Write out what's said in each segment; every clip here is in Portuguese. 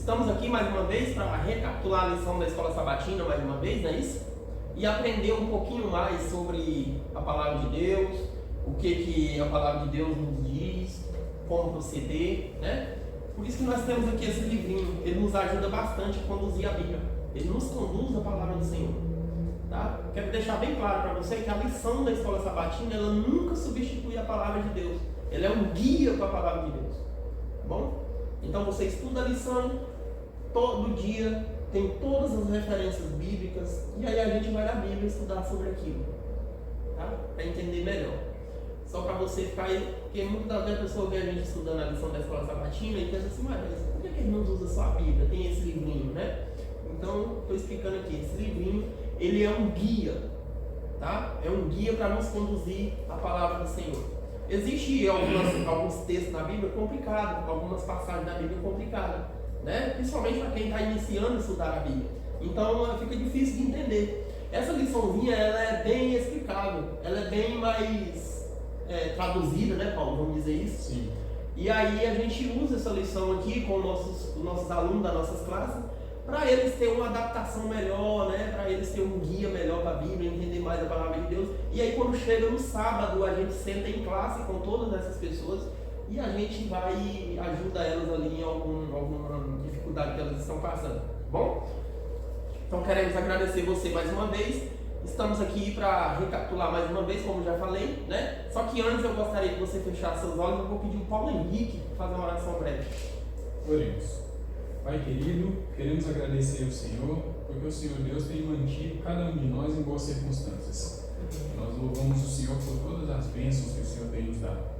Estamos aqui mais uma vez para recapitular a lição da Escola Sabatina mais uma vez, não é isso? E aprender um pouquinho mais sobre a Palavra de Deus, o que a Palavra de Deus nos diz, como proceder, né? Por isso que nós temos aqui esse livrinho, ele nos ajuda bastante a conduzir a Bíblia, ele nos conduz na Palavra do Senhor, tá? Quero deixar bem claro para você que a lição da Escola Sabatina, ela nunca substitui a Palavra de Deus, ela é um guia para a Palavra de Deus, tá bom? Então você estuda a lição, todo dia tem todas as referências bíblicas, e aí a gente vai na Bíblia estudar sobre aquilo, tá? Para entender melhor. Só para você ficar aí, porque muitas vezes a pessoa vê a gente estudando a lição da Escola Sabatina e pensa assim, mas por que ele não usa só a Bíblia? Tem esse livrinho, né? Então, estou explicando aqui, esse livrinho, ele é um guia, tá? É um guia para nos conduzir à Palavra do Senhor. Existem alguns textos na Bíblia complicados, algumas passagens da Bíblia complicadas, né? Principalmente para quem está iniciando a estudar a Bíblia. Então fica difícil de entender. Essa liçãozinha, ela é bem explicável, ela é bem mais traduzida, né, Paulo? Vamos dizer isso? Sim. E aí a gente usa essa lição aqui com os nossos alunos das nossas classes, para eles terem uma adaptação melhor, né? Para eles terem um guia melhor para a Bíblia, entender mais a Palavra de Deus. E aí quando chega no sábado, a gente senta em classe com todas essas pessoas e a gente vai e ajuda elas ali em alguma dificuldade que elas estão passando. Bom? Então queremos agradecer você mais uma vez. Estamos aqui para recapitular mais uma vez, como já falei, né? Só que antes eu gostaria que você fechasse seus olhos. Eu vou pedir o Paulo Henrique para fazer uma oração breve. Oremos. Pai querido, queremos agradecer ao Senhor, porque o Senhor Deus tem mantido cada um de nós em boas circunstâncias. Nós louvamos o Senhor por todas as bênçãos que o Senhor tem nos dado.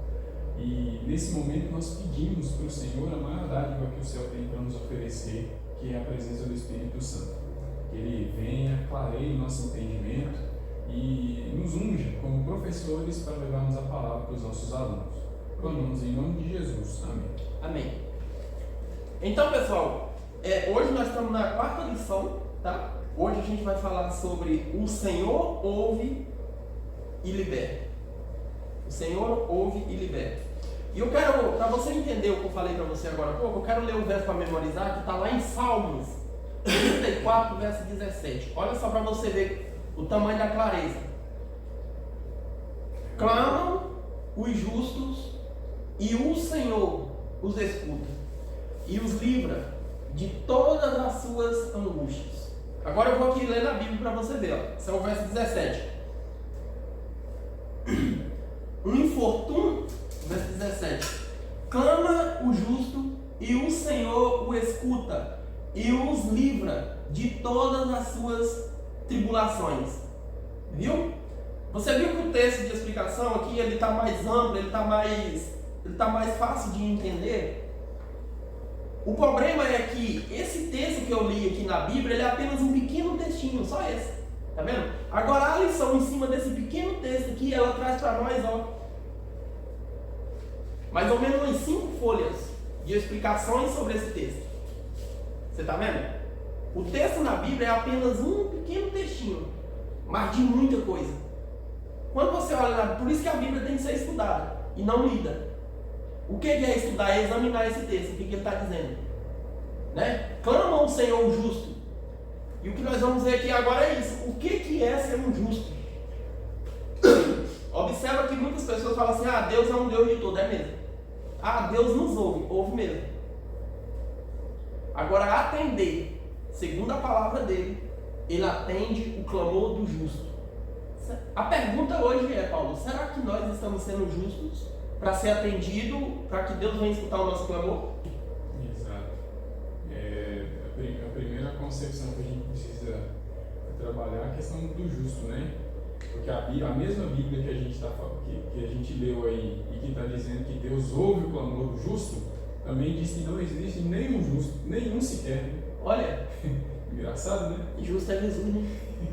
E nesse momento nós pedimos para o Senhor a maior dádiva que o céu tem para nos oferecer, que é a presença do Espírito Santo. Que Ele venha, clareie nosso entendimento e nos unja como professores para levarmos a palavra para os nossos alunos. Clamamos em nome de Jesus. Amém. Amém. Então, pessoal, hoje nós estamos na quarta lição, tá? Hoje a gente vai falar sobre o Senhor ouve e liberta. O Senhor ouve e liberta. E eu quero, para você entender o que eu falei para você agora há pouco, eu quero ler o verso para memorizar, que está lá em Salmos 34, verso 17. Olha só para você ver o tamanho da clareza. Clamam os justos e o Senhor os escuta e os livra de todas as suas angústias. Agora eu vou aqui ler na Bíblia para você ver. Ó. Esse é o verso 17. Um infortúnio, verso 17. Clama o justo e o Senhor o escuta e os livra de todas as suas tribulações. Viu? Você viu que o texto de explicação aqui ele está mais amplo, ele está mais fácil de entender? O problema é que esse texto que eu li aqui na Bíblia, ele é apenas um pequeno textinho, só esse. Tá vendo? Agora a lição em cima desse pequeno texto aqui, ela traz para nós, ó, mais ou menos umas 5 folhas de explicações sobre esse texto. Você tá vendo? O texto na Bíblia é apenas um pequeno textinho, mas de muita coisa. Quando você olha, por isso que a Bíblia tem que ser estudada e não lida. O que é estudar? É examinar esse texto, o que ele está dizendo, né? Clama ao Senhor justo. E o que nós vamos ver aqui agora é isso. O que é ser um justo? Observa que muitas pessoas falam assim, Deus é um Deus de tudo, é mesmo. Deus nos ouve mesmo. Agora atender, segundo a palavra dele, ele atende o clamor do justo. A pergunta hoje é, Paulo, será que nós estamos sendo justos para ser atendido, para que Deus venha escutar o nosso clamor? Exato. A primeira concepção que a gente precisa trabalhar é a questão do justo, né? Porque a mesma Bíblia que a gente que a gente leu aí e que está dizendo que Deus ouve o clamor do justo, também diz que não existe nenhum justo, nenhum sequer. Olha, engraçado, né? Justo é Jesus, né?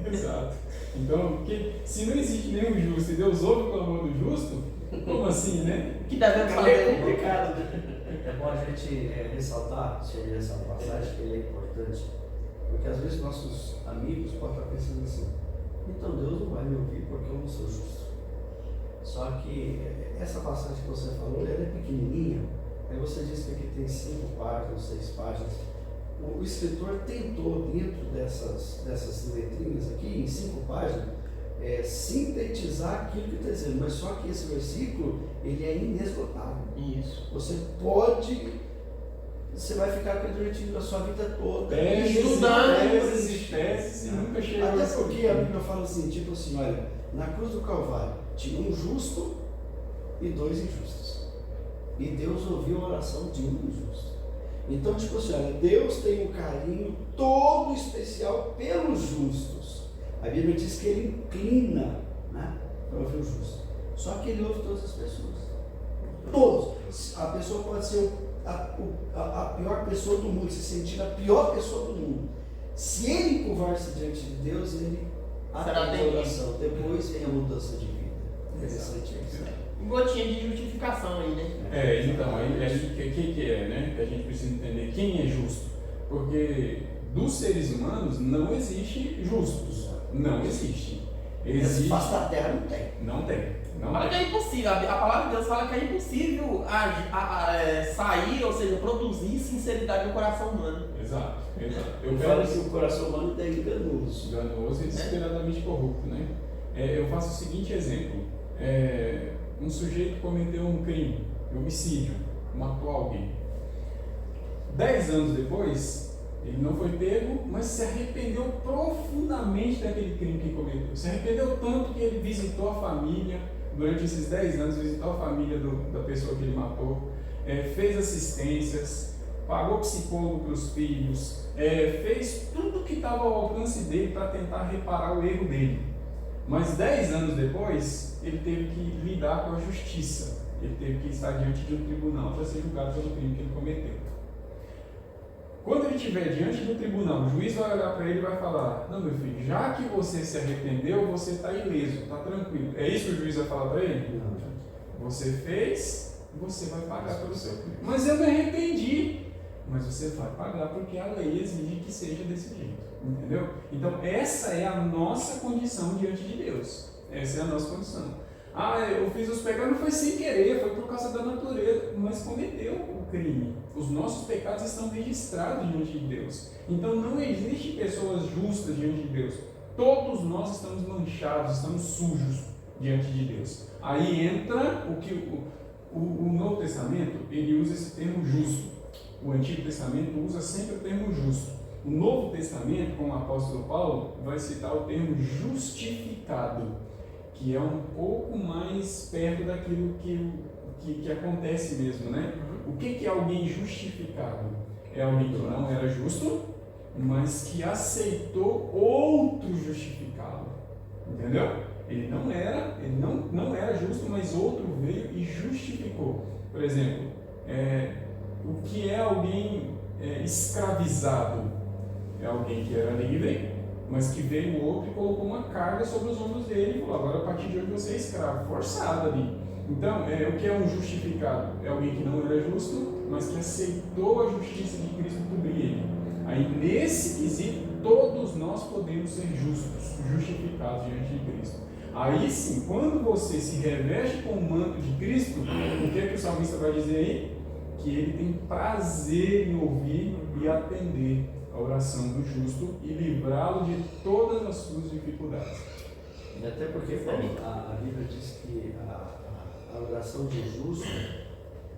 Exato. Então, se não existe nenhum justo e Deus ouve o clamor do justo, como assim, né? Que devemos fazer é complicado. É bom a gente ressaltar sobre essa passagem, que ele é importante, porque às vezes nossos amigos podem estar pensando assim, então Deus não vai me ouvir porque eu não sou justo. Só que essa passagem que você falou, ela é pequenininha, aí você disse que aqui tem 5 páginas, 6 páginas, o escritor tentou, dentro dessas letrinhas aqui, em 5 páginas, sintetizar aquilo que está dizendo, mas só que esse versículo, ele é inesgotável. Isso. Você vai ficar com ele durante a sua vida toda. Estudando teses e nunca chegou a Até isso. porque a Bíblia fala assim, tipo assim, olha, na cruz do Calvário tinha um justo e 2 injustos. E Deus ouviu a oração de um injusto. Então, tipo assim, olha, Deus tem um carinho todo especial pelos justos. A Bíblia diz que ele inclina, né, para ouvir o justo. Só que ele ouve todas as pessoas. Todos. A pessoa pode ser a pior pessoa do mundo, se sentir a pior pessoa do mundo. Se ele curvar-se diante de Deus, ele atende a oração. Depois vem a mudança de vida. Interessante isso. Gotinha de justificação aí, né? Então, aí que é, né? Que a gente precisa entender quem é justo. Porque dos seres humanos não existe justos. Não existe. Esse face da terra não tem. Não tem. Fala que é impossível. A palavra de Deus fala que é impossível sair, ou seja, produzir sinceridade no coração humano. Exato. Eu falo que o coração humano é enganoso. Enganoso e desesperadamente corrupto, né? Eu faço o seguinte exemplo. Um sujeito cometeu um crime, homicídio, matou alguém. 10 anos depois, ele não foi pego, mas se arrependeu profundamente daquele crime que cometeu. Se arrependeu tanto que ele visitou a família, durante esses 10 anos, visitou a família da pessoa que ele matou, fez assistências, pagou psicólogo para os filhos, fez tudo que estava ao alcance dele para tentar reparar o erro dele. Mas 10 anos depois, ele teve que lidar com a justiça. Ele teve que estar diante de um tribunal para ser julgado pelo crime que ele cometeu. Quando ele estiver diante do tribunal, o juiz vai olhar para ele e vai falar: não, meu filho, já que você se arrependeu, você está ileso, está tranquilo. É isso que o juiz vai falar para ele? Não. Você fez, você vai pagar pelo seu crime. Mas eu me arrependi. Mas você vai pagar porque a lei exige que seja desse jeito. Entendeu? Então, essa é a nossa condição diante de Deus. Essa é a nossa condição. Eu fiz os pecados, não foi sem querer, foi por causa da natureza, mas cometeu o crime. Os nossos pecados estão registrados diante de Deus. Então, não existe pessoas justas diante de Deus. Todos nós estamos manchados, estamos sujos diante de Deus. Aí entra o que o Novo Testamento, ele usa esse termo justo. O Antigo Testamento usa sempre o termo justo. O Novo Testamento, com o apóstolo Paulo, vai citar o termo justificado, que é um pouco mais perto daquilo que acontece mesmo, né? O que é alguém justificado? É alguém que não era justo, mas que aceitou outro justificá-lo. Entendeu? Ele não era justo, mas outro veio e justificou. Por exemplo, o que é alguém escravizado? É alguém que era livre, mas que veio outro e colocou uma carga sobre os ombros dele e falou: agora a partir de hoje você é escravo, forçado ali. Então, o que é um justificado? É alguém que não era justo, mas que aceitou a justiça de Cristo cobrir ele. Aí nesse quesito, todos nós podemos ser justos, justificados diante de Cristo. Aí sim, quando você se reveste com o manto de Cristo, o que é que o salmista vai dizer aí? Que ele tem prazer em ouvir e atender a oração do justo e livrá-lo de todas as suas dificuldades. E até porque a Bíblia diz que a oração de justo,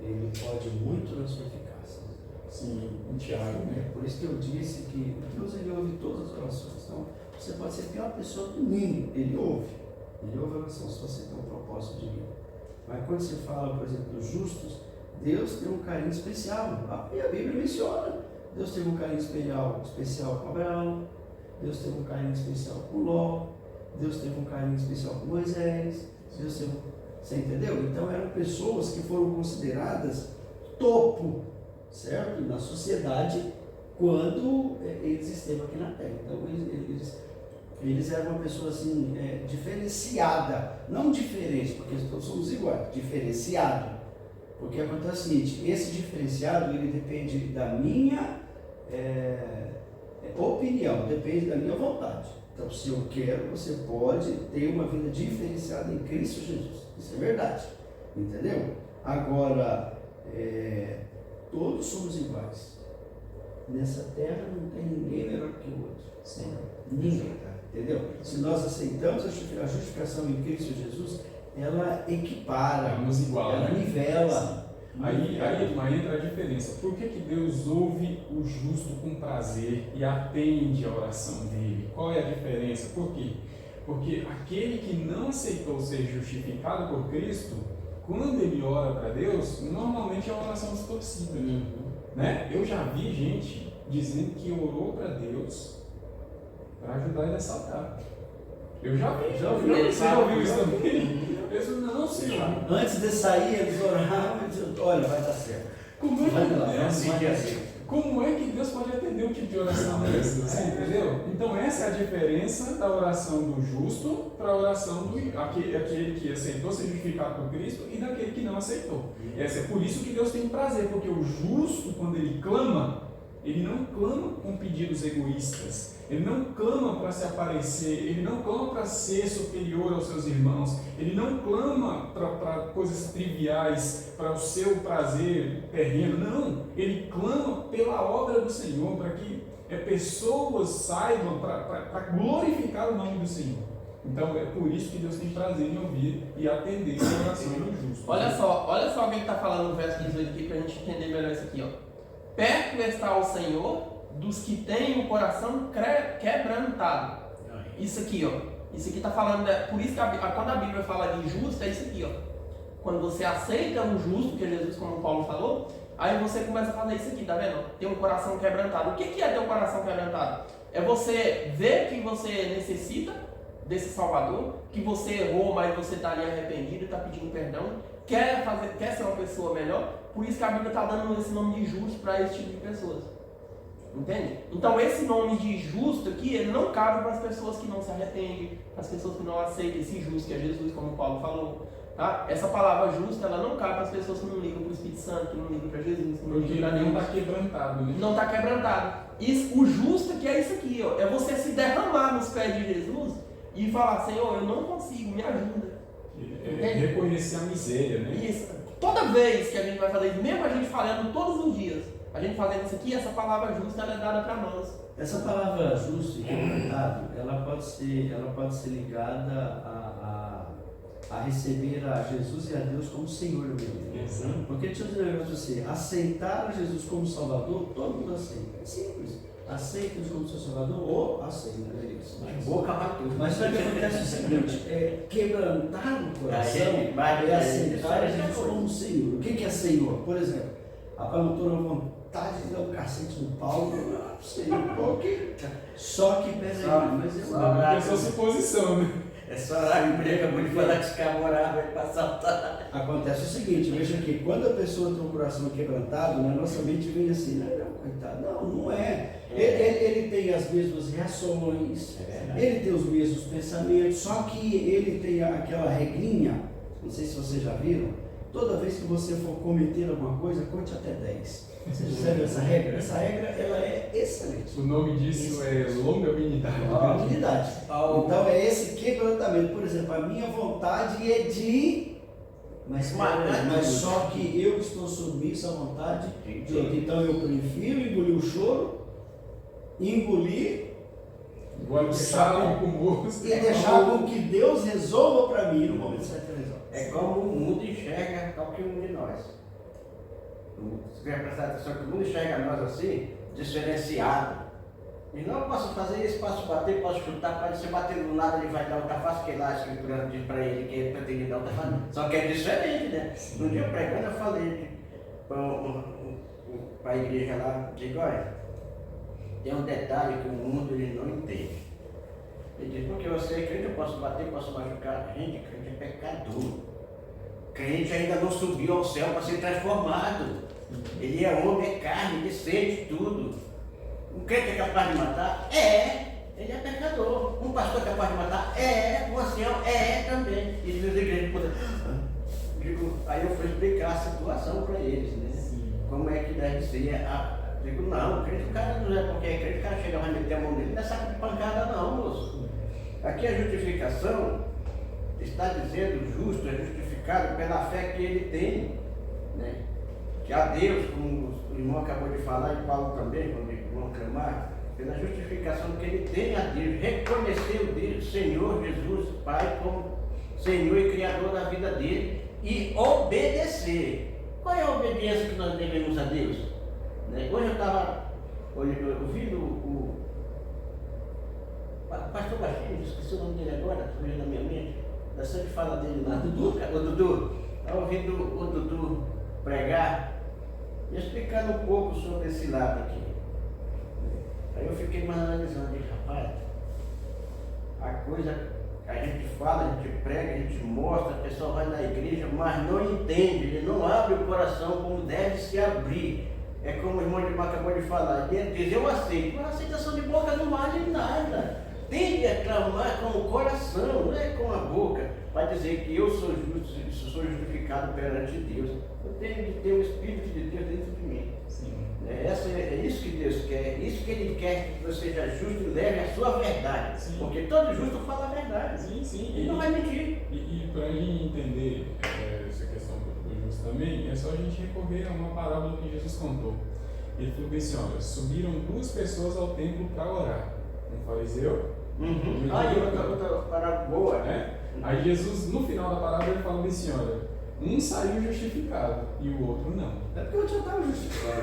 ele pode muito na sua eficácia. Sim, em Tiago, né? Por isso que eu disse que Deus, ele ouve todas as orações. Então, você pode ser a pior pessoa do mundo, ele ouve a oração se você tem um propósito de vida. Mas quando você fala, por exemplo, dos justos, Deus tem um carinho especial. E a Bíblia menciona: Deus teve um carinho especial com Abraão, Deus teve um carinho especial com Ló, Deus teve um carinho especial com Moisés, Deus teve... Você entendeu? Então eram pessoas que foram consideradas topo, certo? Na sociedade, quando eles estavam aqui na Terra. Então eles eram uma pessoa assim, diferenciada, não diferente, porque todos somos iguais, diferenciado. Porque acontece o seguinte: esse diferenciado, ele depende da minha opinião, depende da minha vontade. Então, se eu quero, você pode ter uma vida diferenciada em Cristo Jesus. Isso é verdade. Entendeu? Agora, todos somos iguais. nessa terra não tem ninguém melhor que o outro. Ninguém. Entendeu? Se nós aceitamos a justificação em Cristo Jesus, ela equipara, Ela nos iguala, ela né? nivela. Aí entra a diferença. Por que Deus ouve o justo com prazer e atende a oração dele? Qual é a diferença? Por quê? Porque aquele que não aceitou ser justificado por Cristo, quando ele ora para Deus, normalmente é uma oração distorcida. Né? Eu já vi gente dizendo que orou para Deus para ajudar ele a saltar. Eu já vi. Você já ouviu isso também? Eu disse, não, senhor. Antes de sair, eles oravam e diziam, olha, vai dar certo. Como é que Vai lá, Como é que Deus pode atender um tipo de oração dessa? Você entendeu? Então essa é a diferença da oração do justo para a oração do aquele que aceitou ser justificado por Cristo e daquele que não aceitou. Essa é por isso que Deus tem prazer, porque o justo, quando ele clama, ele não clama com pedidos egoístas, ele não clama para se aparecer, ele não clama para ser superior aos seus irmãos, ele não clama para coisas triviais, para o seu prazer terreno, não, ele clama pela obra do Senhor, para que pessoas saibam, para glorificar o nome do Senhor. Então é por isso que Deus tem prazer em ouvir e atender a oração do justo. Olha só o que ele está falando no verso 18 aqui, para a gente entender melhor isso aqui, ó. Perto está o Senhor dos que têm o coração quebrantado. Isso aqui, ó. Isso aqui está falando, por isso que quando a Bíblia fala de justo, é isso aqui, ó. Quando você aceita o justo, que é Jesus, como o Paulo falou, aí você começa a fazer isso aqui, tá vendo? Ter um coração quebrantado. O que é ter um coração quebrantado? É você ver que você necessita desse Salvador, que você errou, mas você está ali arrependido, está pedindo perdão, quer ser uma pessoa melhor. Por isso que a Bíblia está dando esse nome de justo para esse tipo de pessoas. Entende? Então esse nome de justo aqui, ele não cabe para as pessoas que não se arrependem, para as pessoas que não aceitam esse justo, que é Jesus, como o Paulo falou. Tá? Essa palavra justo, ela não cabe para as pessoas que não ligam para o Espírito Santo, que não ligam para Jesus, que não ligam para Deus. Não está quebrantado, né? Não está quebrantado. O justo que é isso aqui, ó, é você se derramar nos pés de Jesus e falar, Senhor, eu não consigo, me ajuda. Reconhecer a miséria, né? Isso. Toda vez que a gente vai fazer isso, mesmo a gente falando todos os dias, a gente fazendo isso aqui, essa palavra justa ela é dada para nós. Essa palavra justo e quebrantado, ela pode ser ligada a receber a Jesus e a Deus como Senhor da minha vida. Porque deixa eu dizer um negócio para você, aceitar a Jesus como Salvador, todo mundo aceita. É simples. Aceita Jesus como seu Salvador ou aceita. Boca matou. Mas só que acontece o seguinte, quebrantar o coração é aceitar Jesus como Senhor. O que é Senhor? Por exemplo, a promotora vontade de dar um cacete no Paulo, Senhor, só que peraí, mas A pessoa se posiciona. É só a Bíblia acabou de falar de escamorar, vai para saltar. Acontece o seguinte, veja aqui, quando a pessoa tem um coração quebrantado, na nossa mente vem assim, não, coitado, não é. Ele tem as mesmas reações, ele tem os mesmos pensamentos, só que ele tem aquela regrinha, não sei se vocês já viram, toda vez que você for cometer alguma coisa, conte até 10. Você já viu essa regra? Essa regra, ela é excelente. O nome disso é longanimidade. Longanimidade. Então é esse quebrantamento. Por exemplo, a minha vontade é de... Mas só que eu estou submisso à vontade de outro. Então eu prefiro engolir o choro, engolir o sal com moço. e deixar com que Deus resolva para mim no momento certo. É como o mundo enxerga qualquer um de nós. Você quer prestar atenção que o mundo enxerga nós assim, diferenciado. E não, eu posso fazer isso, posso bater, posso chutar, pode ser bater do lado, ele vai dar outra face, que lá a escritura diz para ele que ele pretende dar outra face. Só que é diferente, né? No dia pregando eu falei para a igreja lá, digo, olha, tem um detalhe que o mundo ele não entende. Ele diz, porque você é crente, eu posso bater, posso machucar. Gente, crente é pecador. Crente ainda não subiu ao céu para ser transformado. Ele é homem, é carne, ele sente tudo. Um crente é capaz de matar? É, ele é pecador. Um pastor é capaz de matar? É, um ancião? É também. E as igrejas podem... Aí eu fui explicar a situação para eles, né? Como é que deve ser Digo, não, crente, o cara não é porque é crente, o cara chega e vai meter a mão nele, não é saco de pancada não, moço. Aqui a justificação está dizendo o justo é justificado pela fé que ele tem, né? que a Deus, como o irmão acabou de falar, e Paulo também, quando o irmão clamar, pela justificação que ele tem a Deus, reconhecer o Deus, Senhor Jesus, Pai, como Senhor e Criador da vida dele, e obedecer. Qual é a obediência que nós devemos a Deus? Né? Hoje eu estava ouvindo o pastor Baixinho, esqueci o nome dele agora, surgiu na minha mente, eu sempre falo dele lá, o Dudu, estava ouvindo o Dudu pregar, e explicando um pouco sobre esse lado aqui. Aí eu fiquei mais analisando, disse, rapaz, a coisa a gente fala, a gente prega, a gente mostra, a pessoa vai na igreja, mas não entende, ele não abre o coração como deve se abrir. É como o irmão de Mar acabou de falar, ele diz, eu aceito, mas a aceitação de boca não vale nada. Tem que aclamar com o coração, não é com a boca, para dizer que eu sou justo, sou justificado perante Deus. Eu tenho de ter o Espírito de Deus dentro de mim. Sim. É isso que Deus quer, é isso que Ele quer, que você seja justo e leve a sua verdade. Sim. Porque todo justo fala a verdade. Sim, sim. Ele não vai mentir. E para a gente entender essa questão do justo também, é só a gente recorrer a uma parábola que Jesus contou. Ele falou assim, olha, subiram 2 pessoas ao templo para orar. Um fariseu e outra parábola boa. Aí Jesus, no final da parábola, ele fala assim, olha, um saiu justificado e o outro não. É porque eu já estava justificado.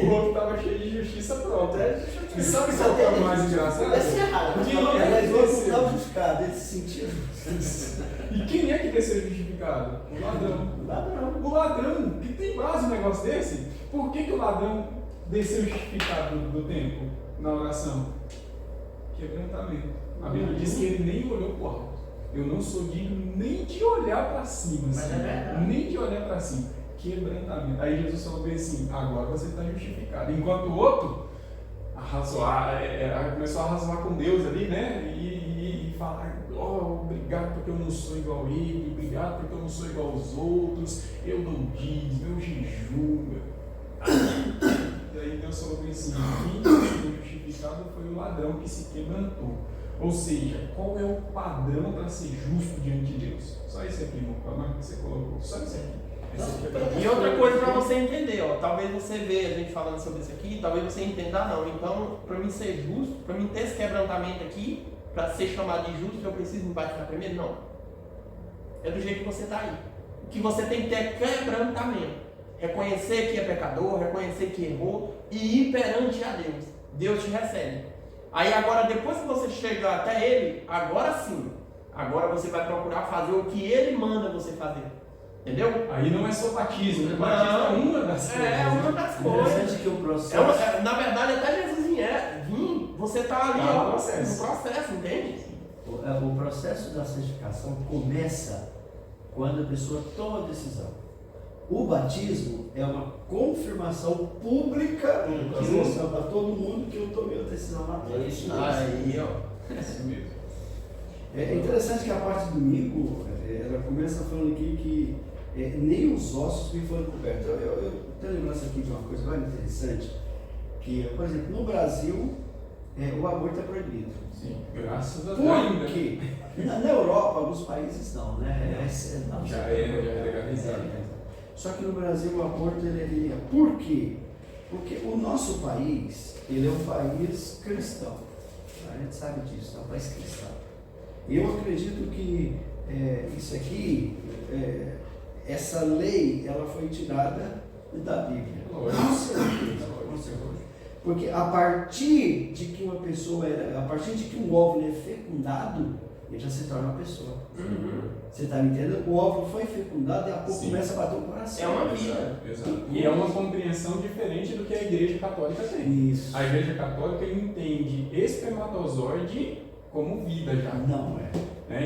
O outro estava cheio de justiça própria. E sabe Isso qual que é o é mais engraçado? Esse é errado. Quem é Mas que o outro não desceu? estava justificado, ele se sentia justiça. E quem é que desceu justificado? O ladrão. O ladrão, que tem base um negócio desse, por que o ladrão desceu justificado do templo na oração? Quebrantamento. A Bíblia diz que ele nem olhou para o alto. Eu não sou digno nem de olhar para cima, Mas assim, é verdade. nem de olhar para cima. Quebrantamento. Aí Jesus falou bem assim: agora você está justificado. Enquanto o outro começou a arrazoar com Deus ali, né? E falar: oh, obrigado porque eu não sou igual a ele, obrigado porque eu não sou igual aos outros, eu não dízimo, eu jejum. E aí Deus falou bem assim: quem foi justificado foi o ladrão que se quebrantou. Ou seja, qual é o padrão para ser justo diante de Deus? Só isso aqui, irmão, que você colocou. Só isso aqui. Esse aqui é E outra coisa para você entender, ó, talvez você veja a gente falando sobre isso aqui, talvez você entenda, não. Então, para mim ser justo, para mim ter esse quebrantamento aqui, para ser chamado de justo, eu preciso me batizar primeiro? Não. É do jeito que você está aí. O que você tem que ter é quebrantamento. Reconhecer que é pecador, reconhecer que errou e ir perante a Deus. Deus te recebe. Aí agora, depois que você chegar até Ele, agora sim, agora você vai procurar fazer o que Ele manda você fazer. Entendeu? Aí não é só batismo, né? Batismo é uma das coisas. É uma das coisas. Interessante que o processo. Na verdade, até Jesus vir, você está ali Tá no no processo. processo, entende? O processo da santificação começa quando a pessoa toma a decisão. O batismo é uma confirmação pública que mostra para todo mundo que eu tomei a decisão lá atrás. É isso mesmo. Aí, ó. É isso mesmo. É interessante que a parte do domingo, ela começa falando aqui que nem os ossos me foram cobertos. Eu tenho lembrança aqui de uma coisa mais interessante, que, por exemplo, no Brasil, o aborto é proibido. Sim, graças a Deus. Por Ainda. quê? Na Europa, alguns países não, né? Já é legalizado. Só que no Brasil o aborto ele é. Por quê? Porque o nosso país, ele é um país cristão. A gente sabe disso, é um país cristão. E eu acredito que isso aqui, essa lei, ela foi tirada da Bíblia. Com certeza. Porque a partir de que uma pessoa a partir de que um óvulo é fecundado, ele já se torna uma pessoa. Você está me entendendo? O óvulo foi fecundado e a pouco começa a bater o coração. É uma vida. Exato. E é uma compreensão diferente do que a Igreja Católica tem. Isso. A Igreja Católica entende espermatozoide como vida já. Não é.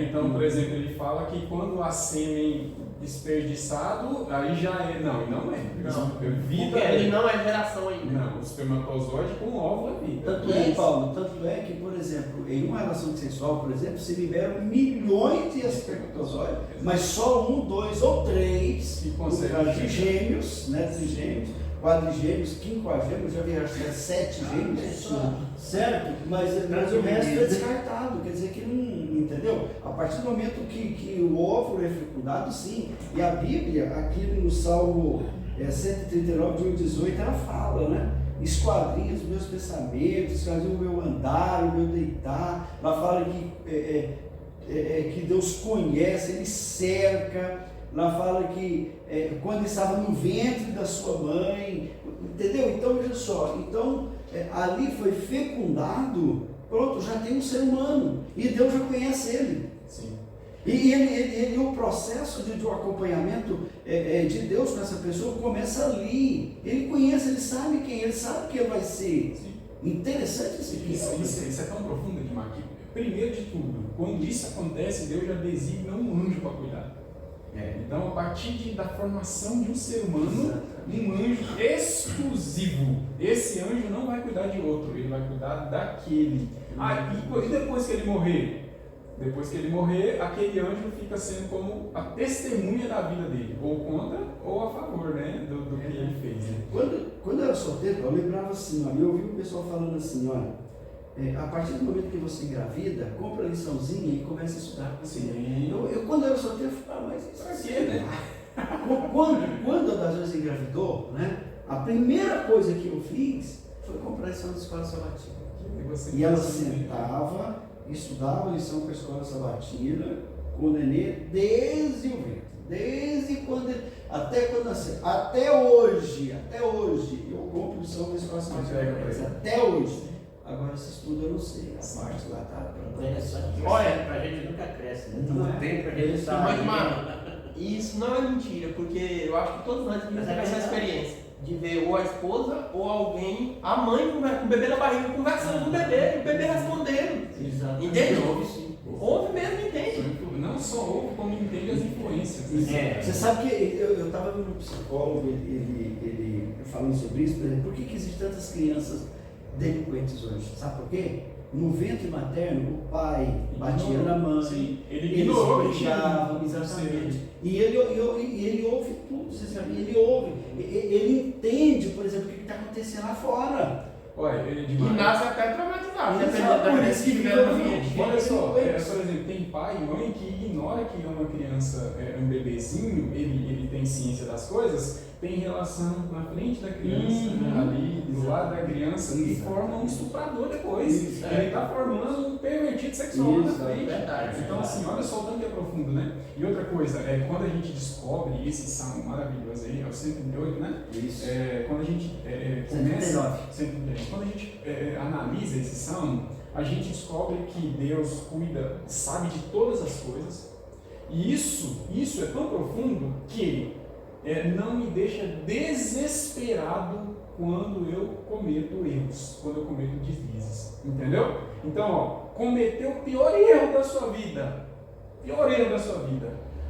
Então, por exemplo, ele fala que quando há sêmen desperdiçado, aí já é. Não é. Não. Vida Porque ele não é geração ainda. Não, o espermatozoide com óvulo é vida. Tanto é, Paulo, tanto é que, por exemplo, em uma relação sexual, por exemplo, se liberam milhões de espermatozoides, mas só 1, 2 ou 3, Que no consegue caso de gêmeos, né, trigêmeos, quadrigêmeos, quinquagêmeos, já vi acho que 7 gêmeos, certo? Mas o resto é descartado, quer dizer que não, entendeu? A partir do momento que o óvulo é fecundado, sim. E a Bíblia, aqui no Salmo 139, 1:18, ela fala, né? Esquadrinha os meus pensamentos, esquadrinha o meu andar, o meu deitar. Ela fala que Deus conhece, Ele cerca. Ela fala que quando estava no ventre da sua mãe, entendeu? Então, veja só, ali foi fecundado, pronto, já tem um ser humano, e Deus já conhece ele. Sim. E o processo de um acompanhamento de Deus com essa pessoa começa ali. Ele conhece, ele sabe quem, ele sabe quem vai ser. Sim. Interessante Isso é tão profundo, Edmar, que primeiro de tudo, quando isso acontece, Deus já designa um anjo para cuidar. Então, a partir da formação de um ser humano, um anjo exclusivo. Esse anjo não vai cuidar de outro, ele vai cuidar daquele. E depois que ele morrer? Depois que ele morrer, aquele anjo fica sendo como a testemunha da vida dele, ou contra ou a favor, né, do que ele fez. Né? Quando eu era solteiro, eu lembrava assim, eu ouvi o pessoal falando assim, olha, a partir do momento que você engravida, compra a liçãozinha e começa a estudar. Sim. Quando eu era solteiro, eu falava, mas pra quê, né? Quando a das vezes engravidou, né, a primeira coisa que eu fiz foi comprar a lição da escola sabatina. E ela sentava, estudava a lição com a escola sabatina, com o nenê, desde o ventre, até quando nasceu, até hoje, eu compro lição com a escola sabatina, até hoje. Agora se estuda, eu não sei, a parte lá tá interessante. Olha, Pra gente nunca cresce, né? Não Não é. tem pra gente saber. Isso não é mentira, porque eu acho que todos nós temos essa experiência de ver ou a esposa ou alguém, a mãe com o bebê na barriga, conversando com o bebê respondendo. Exatamente. Entende? Ouve sim. Ouve mesmo, entende. Não só ouve, como entende as influências. Né? Você sabe que eu estava vendo um psicólogo, ele falando sobre isso, por exemplo, por que existem tantas crianças delinquentes hoje? Sabe por quê? No ventre materno, o pai batia na mãe, Sim, ele eles ignorou brigavam, exatamente. E ele ouve tudo, você sabe? Ele ouve, ele entende, por exemplo, o que está acontecendo lá fora. Olha, E Edmar, nasce até traumatizado, Exato, dependendo da por criança isso que que tiver fica no no ambiente. olha só, por exemplo, tem pai e mãe que ignora que uma criança, um bebezinho, ele tem ciência das coisas, tem relação na frente da criança, ali do lado da criança, e forma um estuprador depois. Ele está formando um pervertido sexual na frente. Verdade. Então, assim, olha só o tanto que é profundo, né? E outra coisa, quando a gente descobre esse salmo maravilhoso aí, é o 138, né? Isso. Quando a gente começa. 139. Quando a gente analisa esse salmo, a gente descobre que Deus cuida, sabe de todas as coisas, e isso é tão profundo que não me deixa desesperado quando eu cometo erros, quando eu cometo deslizes, entendeu? Então, cometeu o pior erro da sua vida,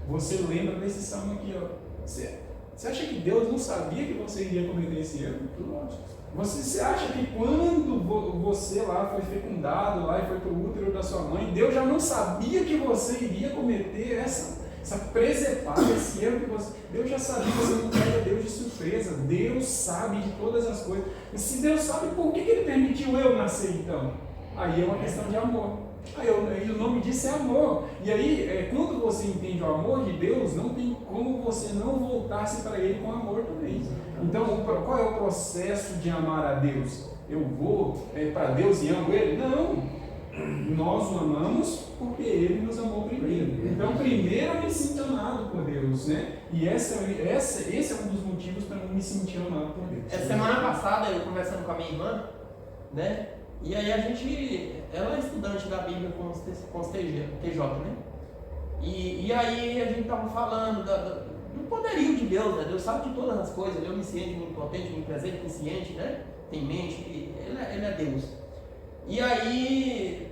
você lembra desse salmo aqui, ó. Você acha que Deus não sabia que você iria cometer esse erro? Você acha que quando você lá foi fecundado lá e foi para o útero da sua mãe, Deus já não sabia que você iria cometer essa presepada, esse erro que você... Deus já sabia que você não pega Deus de surpresa. Deus sabe de todas as coisas. E se Deus sabe, por que Ele permitiu eu nascer então? Aí é uma questão de amor. Aí o nome disso é amor. E aí, quando você entende o amor de Deus, não tem como você não voltar-se para Ele com amor também. Então, qual é o processo de amar a Deus? Eu vou para Deus e amo Ele? Não. Nós o amamos porque Ele nos amou primeiro. Então, primeiro eu me sinto amado por Deus, né? E esse é um dos motivos para eu me sentir amado por Deus. Essa semana passada, eu conversando com a minha irmã, né? E aí ela é estudante da Bíblia com os TJ, né? E aí a gente estava falando do poderio de Deus, né? Deus sabe de todas as coisas, Ele é onisciente, onipotente, onipresente, onisciente, né? Tem mente, Ele é Deus. E aí,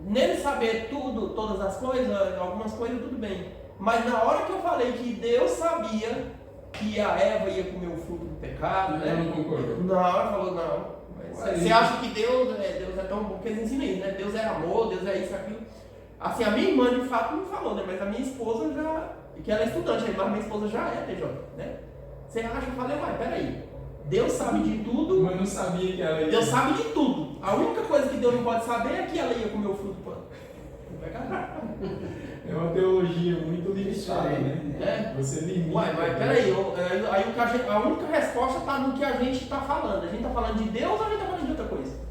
nele saber tudo, todas as coisas, algumas coisas tudo bem. Mas na hora que eu falei que Deus sabia que a Eva ia comer o fruto do pecado, né? Não concordou. Na hora falou, não. Você acha que Deus é tão bom, porque eles ensinam isso, né? Deus é amor, Deus é isso, aquilo. Assim, a minha irmã de fato não falou, né? Mas a minha esposa já, que ela é estudante, mas minha esposa já é TJ, né? Você acha? Eu falei, mas peraí. Deus sabe de tudo. Mas não sabia que ela ia... Deus sabe de tudo. A única coisa que Deus não pode saber é que ela ia comer o fruto do pecado. É uma teologia muito limitada, né? É. Você limita. Uai, mas peraí, aí a única resposta está no que a gente está falando. A gente está falando de Deus ou a gente está falando de outra coisa?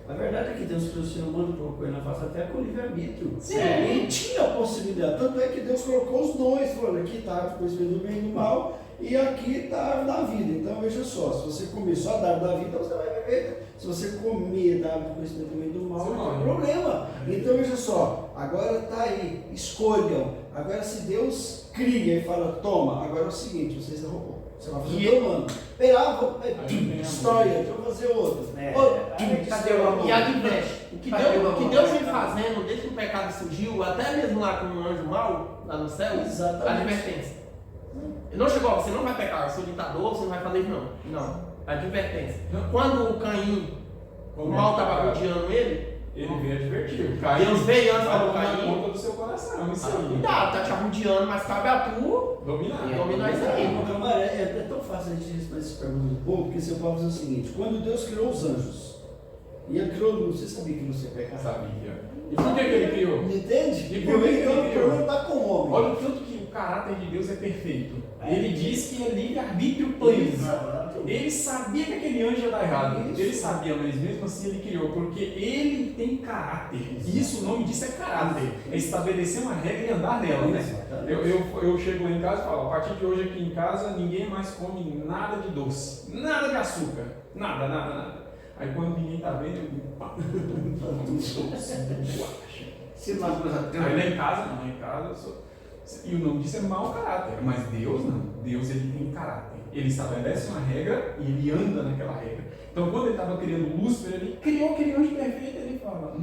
A verdade é que Deus criou o ser humano, colocou ele na face da terra com livre-arbítrio. Sim. Ele tinha a possibilidade. Tanto é que Deus colocou os dois, falando, aqui está o conhecimento do bem e do mal, e aqui está a árvore da vida. Então veja só, se você comer só da árvore da vida, você vai viver. Se você comer da árvore do conhecimento do bem e do mal, não tem problema. Então veja só, agora está aí, escolham. Agora se Deus cria e fala, toma, agora é o seguinte, vocês derrubam. Você vai fazer o teu humano. Destrói, eu vou fazer outro. Cadê o amor? E adverte. O que Deus vem fazendo desde que o pecado surgiu, até mesmo lá com um anjo mau, lá no céu, Exatamente. advertência. Não chegou, você não vai pecar, eu sou ditador, você não vai fazer isso não. Não, advertência. Quando o Caim, o mal estava rodeando ele veio advertir. Deus veio antes para o tomar Caim. conta do seu coração. Isso aí. Cuidado, tá te arrodeando, mas cabe a tu dominar isso aí. Mas é tão fácil a gente responder essas perguntas do povo, porque seu Paulo diz o seguinte, quando Deus criou os anjos, e ele criou luz, você sabia que não se pecado? Sabia. E por que ele criou? Entende? E por que ele Então o criou? problema está com o homem. Olha o tanto que o caráter de Deus é perfeito. Ele diz que é livre-arbítrio pleno. Ele sabia que aquele anjo ia dar errado. Isso. Ele sabia, mas mesmo assim ele criou, porque ele tem caráter. Isso, o nome disso é caráter. É estabelecer uma regra e andar nela, né? Eu chego lá em casa e falo, a partir de hoje aqui em casa, ninguém mais come nada de doce, nada de açúcar, nada. Aí quando ninguém tá vendo, eu digo, pá, Se uma coisa tão. aí lá em casa eu sou. E o nome disso é mau caráter, mas Deus não. Deus ele tem caráter. Ele estabelece uma regra e ele anda naquela regra. Então quando ele estava criando Lúcifer, ele criou aquele anjo perfeito, ele fala,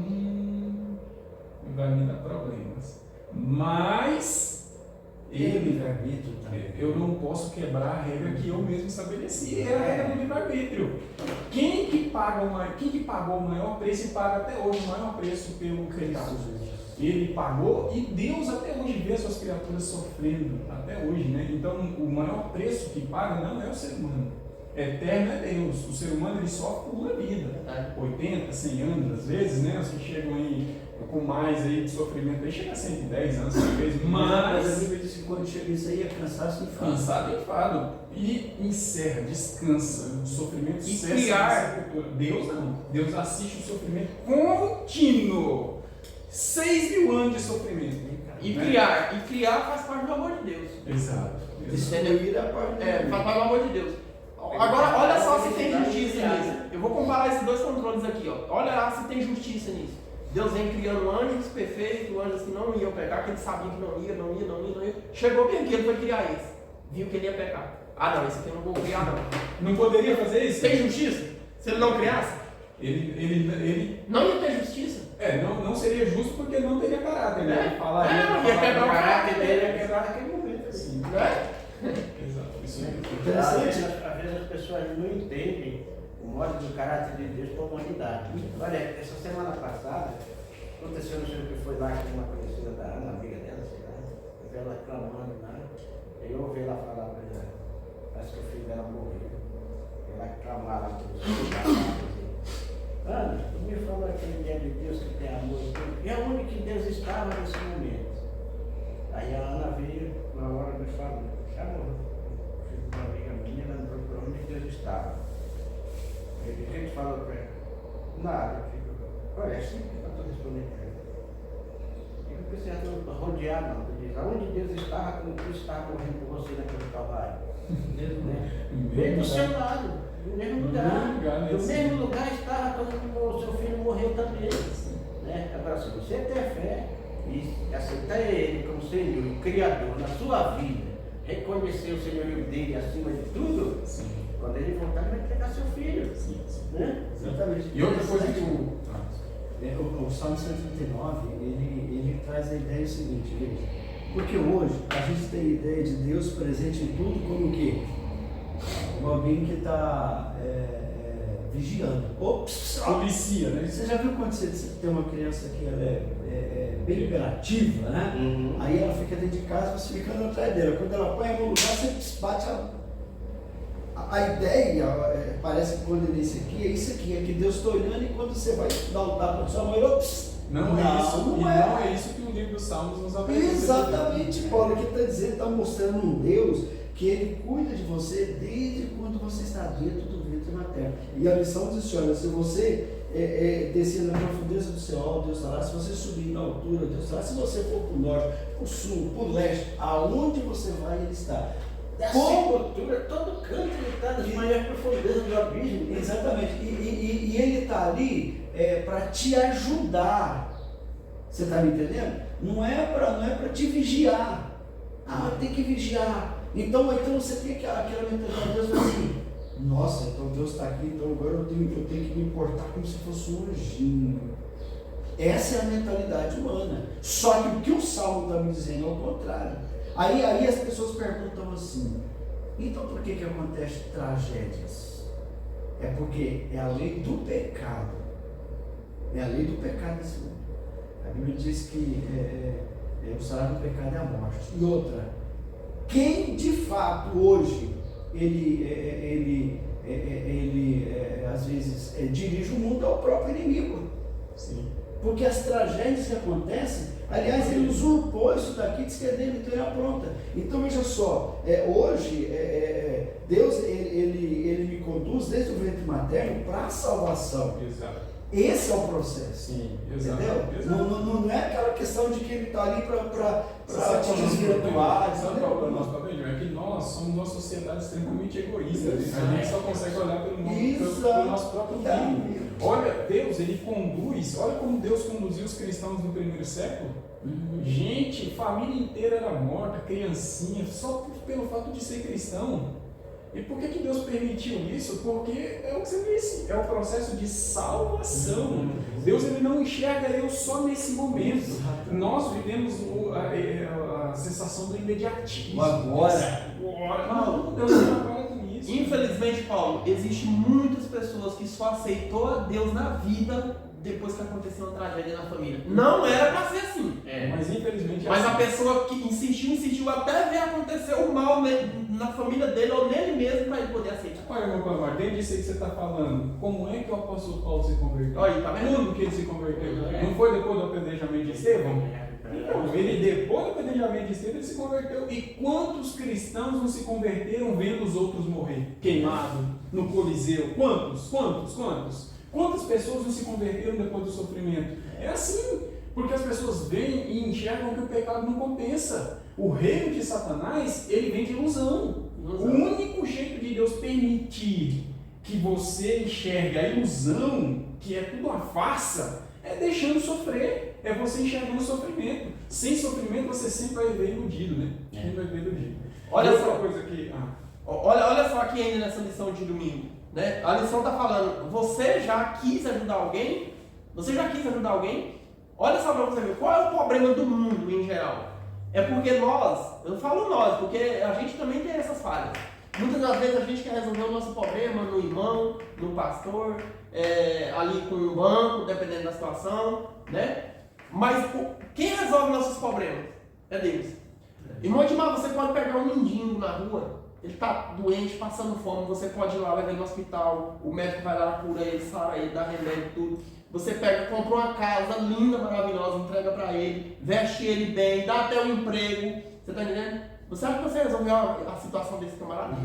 vai me dar problemas. Mas livre-arbítrio também. eu não posso quebrar a regra que eu mesmo estabeleci. É a regra do livre-arbítrio. Quem que pagou o maior preço e paga até hoje o maior preço pelo pecado? Ele pagou e Deus até hoje vê as suas criaturas sofrendo, até hoje, né? Então o maior preço que paga não é o ser humano. Eterno é Deus. O ser humano ele sofre por uma vida. 80, 100 anos, às vezes, né? Os que chegam aí com mais aí de sofrimento, aí chega a 110 anos, talvez, Mas a Bíblia diz que quando chega isso aí é cansaço e enfado. Cansado e enfado. E encerra, descansa. O sofrimento E cessa criar. na sepultura. Deus não. Deus assiste o sofrimento contínuo. 6.000 anos de sofrimento. E criar faz parte do amor de Deus. Exato. Destruir a parte Faz parte do amor de Deus. Agora, olha só se tem justiça nisso. Eu vou comparar esses dois controles aqui, ó. Olha lá se tem justiça nisso. Deus vem criando anjos perfeitos, anjos que não iam pecar, que ele sabia que não ia. Chegou bem que ele foi criar esse. Viu que ele ia pecar. Ah não, esse aqui eu não vou criar não. Não poderia fazer isso? Tem justiça? Se ele não criasse? Ele Não ia ter justiça. não seria justo porque ele não teria caráter, né? Ele Ia falaria. quebrar O caráter dele é quebrar naquele momento. Sim. Exato. Isso é Interessante. Às vezes as pessoas não entendem o modo do caráter de Deus para a humanidade. Olha, essa semana passada, aconteceu, não sei o que foi lá, com uma conhecida da Ana, amiga dela, sei lá, eu vi ela clamando lá, e eu ouvi ela falar para ela, parece que o filho dela morreu. Ela clamava lá para os Ana, tu me falou aquele dia de Deus que tem amor e tudo. E aonde que Deus estava nesse momento? Aí a Ana veio, na hora me falou, chamou. Uma amiga minha, ela me procurou onde Deus estava. Ele disse, o que ele falou para ela? Nada. Eu digo, olha, é assim que eu estou respondendo para ela. Eu não precisa rodear, não. Ele diz, aonde Deus estava quando Cristo estava morrendo por você naquele calvário? Veio do seu lado, no mesmo lugar. No mesmo lugar estava quando o seu filho morreu também. Né? Agora, se você ter fé e aceitar Ele como Senhor e Criador na sua vida, reconhecer o senhorio dele acima de tudo, Sim. quando ele voltar, ele vai entregar seu filho. Sim. Né? Exatamente. E outra coisa que o Salmo 139, ele traz a ideia seguinte, veja. Porque hoje a gente tem a ideia de Deus presente em tudo como o quê? Como alguém que está vigiando. policia, né? Você já viu quando você tem uma criança que ela é bem imperativa, né? Uhum. Aí ela fica dentro de casa, você fica andando atrás dela. Quando ela põe em algum lugar, você bate a ideia, parece que quando é isso aqui, é que Deus está olhando e quando você vai dar um tapa na sua mãe, Não é isso. Não E é. não é isso que o livro dos Salmos nos apresenta. Exatamente, Paulo, o que está dizendo, está mostrando um Deus que ele cuida de você desde quando você está dentro do ventre materno. E a lição diz assim, olha, se você descer na profundeza do céu, Deus está lá. Se você subir na altura, Deus está lá. Se você for para o norte, para o sul, para o leste, aonde você vai, ele está. Da sepultura, todo canto ele está, nas maiores profundezas do abismo. Exatamente. E ele está ali para te ajudar. Você está me entendendo? Não é para te vigiar. Ah, tem que vigiar. Então você tem aquela mentalidade, Deus vai assim, nossa, então Deus está aqui, então agora eu tenho que me importar como se fosse um anjinho. Essa é a mentalidade humana. Só que o que o Salmo está me dizendo é o contrário. Aí as pessoas perguntam assim, então por que acontecem tragédias? É porque é a lei do pecado. É a lei do pecado nesse mundo. A Bíblia diz que o salário do pecado é a morte. E outra, quem de fato hoje ele às vezes dirige o mundo é o próprio inimigo. Sim. Porque as tragédias que acontecem, aliás, ele usurpou isso daqui, diz que é dele, então ele apronta. Então veja só, hoje Deus ele me conduz desde o ventre materno para a salvação. Exato. Esse é o processo. Sim, exato. Entendeu? Exato. Não é aquela questão de que ele está ali para te desvirtuar. Sabe qual é o problema nosso papel? É que nós somos uma sociedade extremamente egoísta. A gente só consegue olhar pelo nosso próprio umbigo. Olha, Deus, ele conduz, olha como Deus conduziu os cristãos no primeiro século. Gente, família inteira era morta, criancinha, só pelo fato de ser cristão. E por que Deus permitiu isso? Porque é o que você disse, é o processo de salvação. Deus ele não enxerga eu só nesse momento. Nós vivemos a sensação do imediatismo. Agora. Não, Deus não trabalha com isso. Infelizmente, Paulo, existem muitas pessoas que só aceitou a Deus na vida depois que aconteceu uma tragédia na família. Não era para ser assim. Mas infelizmente Mas assim. a pessoa que insistiu até ver acontecer o mal na família dele ou nele mesmo para ele poder aceitar. Olha, meu pai, dentro disso aí que você está falando, como é que o apóstolo Paulo se converteu? Olha, tá vendo? Quando que ele se converteu? Não foi depois do apedrejamento de Estevão? Ele, depois do apedrejamento de Estevão, ele se converteu. E quantos cristãos não se converteram vendo os outros morrer? Queimado, no Coliseu. Quantos? Quantas pessoas não se converteram depois do sofrimento? É assim, porque as pessoas veem e enxergam que o pecado não compensa. O reino de Satanás, ele vem de ilusão. O único jeito de Deus permitir que você enxergue a ilusão, que é tudo uma farsa, é deixando sofrer. É você enxergando o sofrimento. Sem sofrimento, você sempre vai ver iludido, né? Sempre vai ver iludido. Olha só, coisa aqui. olha só aqui ainda nessa lição de domingo. Né? A lição está falando, você já quis ajudar alguém? Olha só para você ver, qual é o problema do mundo em geral? É porque eu falo nós, porque a gente também tem essas falhas. Muitas das vezes a gente quer resolver o nosso problema no irmão, no pastor, ali com o banco, dependendo da situação, né? Mas quem resolve nossos problemas? É Deus. Irmão Edmar, você pode pegar um mendigo na rua, ele está doente, passando fome, você pode ir lá, levar ele no hospital, o médico vai lá, cura ele, sara ele, dá remédio, tudo. Você compra uma casa linda, maravilhosa, entrega para ele, veste ele bem, dá até um emprego, você está entendendo? Você acha que você resolveu a situação desse camarada?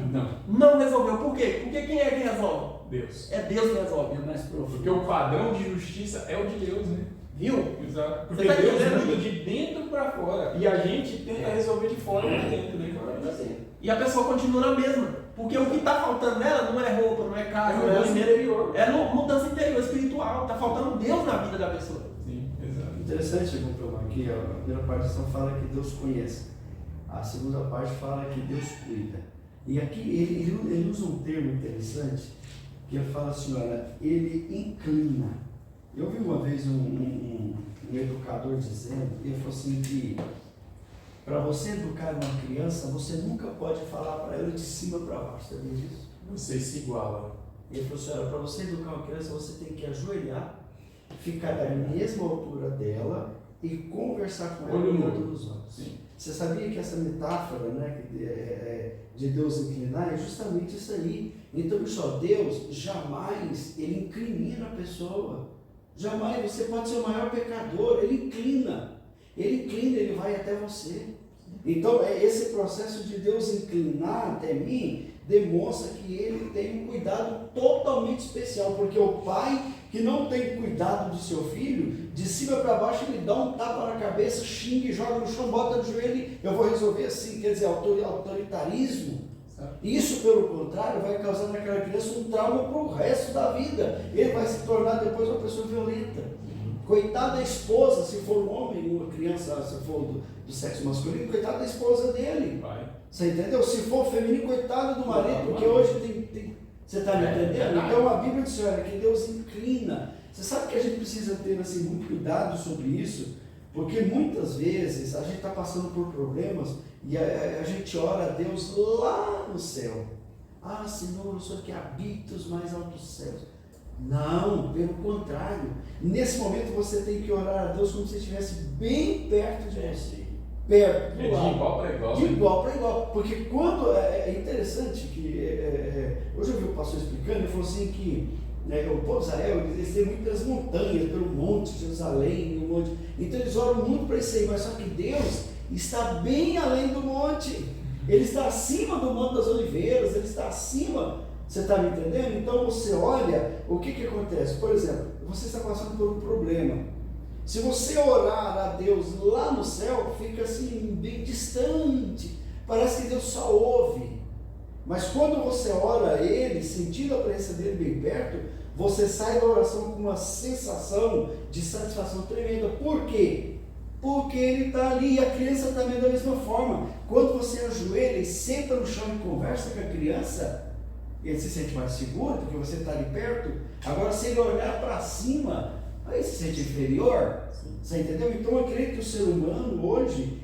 Não resolveu. Por quê? Porque quem é que resolve? Deus. É Deus que resolve. É mais profundo. Porque o padrão de justiça é o de Deus, né? Viu? Exato. Porque Você tá Deus entendendo? muda de dentro para fora. E a gente tenta resolver de fora para dentro. Né? E a pessoa continua na mesma. Porque o que está faltando nela não é roupa, não é casa, não é mudança alimento. interior. É mudança interior, espiritual. Está faltando Deus na vida da pessoa. Sim, exato. Interessante, comprovar aqui, a primeira parte só fala que Deus conhece, a segunda parte fala que Deus cuida. E aqui ele usa um termo interessante, que ele fala assim, olha, ele inclina. Eu vi uma vez um educador dizendo, ele falou assim que para você educar uma criança, você nunca pode falar para ela de cima para baixo, sabia disso? Você se iguala. Ele falou assim, olha, para você educar uma criança, você tem que ajoelhar, ficar da mesma altura dela e conversar com ela Olho no olhando nos olhos. Sim. Você sabia que essa metáfora, né, de Deus inclinar é justamente isso aí. Então, pessoal, Deus jamais ele incrimina a pessoa. Jamais. Você pode ser o maior pecador. Ele inclina, ele vai até você. Então, esse processo de Deus inclinar até mim demonstra que ele tem um cuidado totalmente especial, porque o pai que não tem cuidado do seu filho, de cima para baixo ele dá um tapa na cabeça, xinga, joga no chão, bota no joelho, eu vou resolver assim, quer dizer, autoritarismo. Isso, pelo contrário, vai causar naquela criança um trauma para o resto da vida. Ele vai se tornar depois uma pessoa violenta. Coitada da esposa, se for um homem, uma criança, se for do sexo masculino, coitada da esposa dele. Vai. Você entendeu? Se for feminino, coitado do marido, porque hoje tem você está me entendendo? Então a Bíblia diz, olha, que Deus inclina. Você sabe que a gente precisa ter assim, muito cuidado sobre isso, porque muitas vezes a gente está passando por problemas e a gente ora a Deus lá no céu. Ah, Senhor, o Senhor que habita os mais altos céus. Não, pelo contrário. Nesse momento você tem que orar a Deus como se estivesse bem perto de você. Perto, do lado. De igual para igual. De igual para igual. Porque quando. É interessante que. Hoje eu vi o pastor explicando, ele falou assim que o povo de Israel, eles têm muitas montanhas, pelo monte de Jerusalém, um monte. Então eles oram muito para isso aí, mas só que Deus está bem além do monte. Ele está acima do Monte das Oliveiras, ele está acima. Você está me entendendo? Então você olha, o que acontece? Por exemplo, você está passando por um problema. Se você orar a Deus lá no céu, fica assim, bem distante. Parece que Deus só ouve. Mas quando você ora a Ele, sentindo a presença dEle bem perto, você sai da oração com uma sensação de satisfação tremenda. Por quê? Porque Ele está ali e a criança também da mesma forma. Quando você ajoelha e senta no chão e conversa com a criança, ele se sente mais seguro, porque você está ali perto. Agora, se ele olhar para cima, aí ele se sente inferior. Você entendeu? Então, eu creio que o ser humano hoje,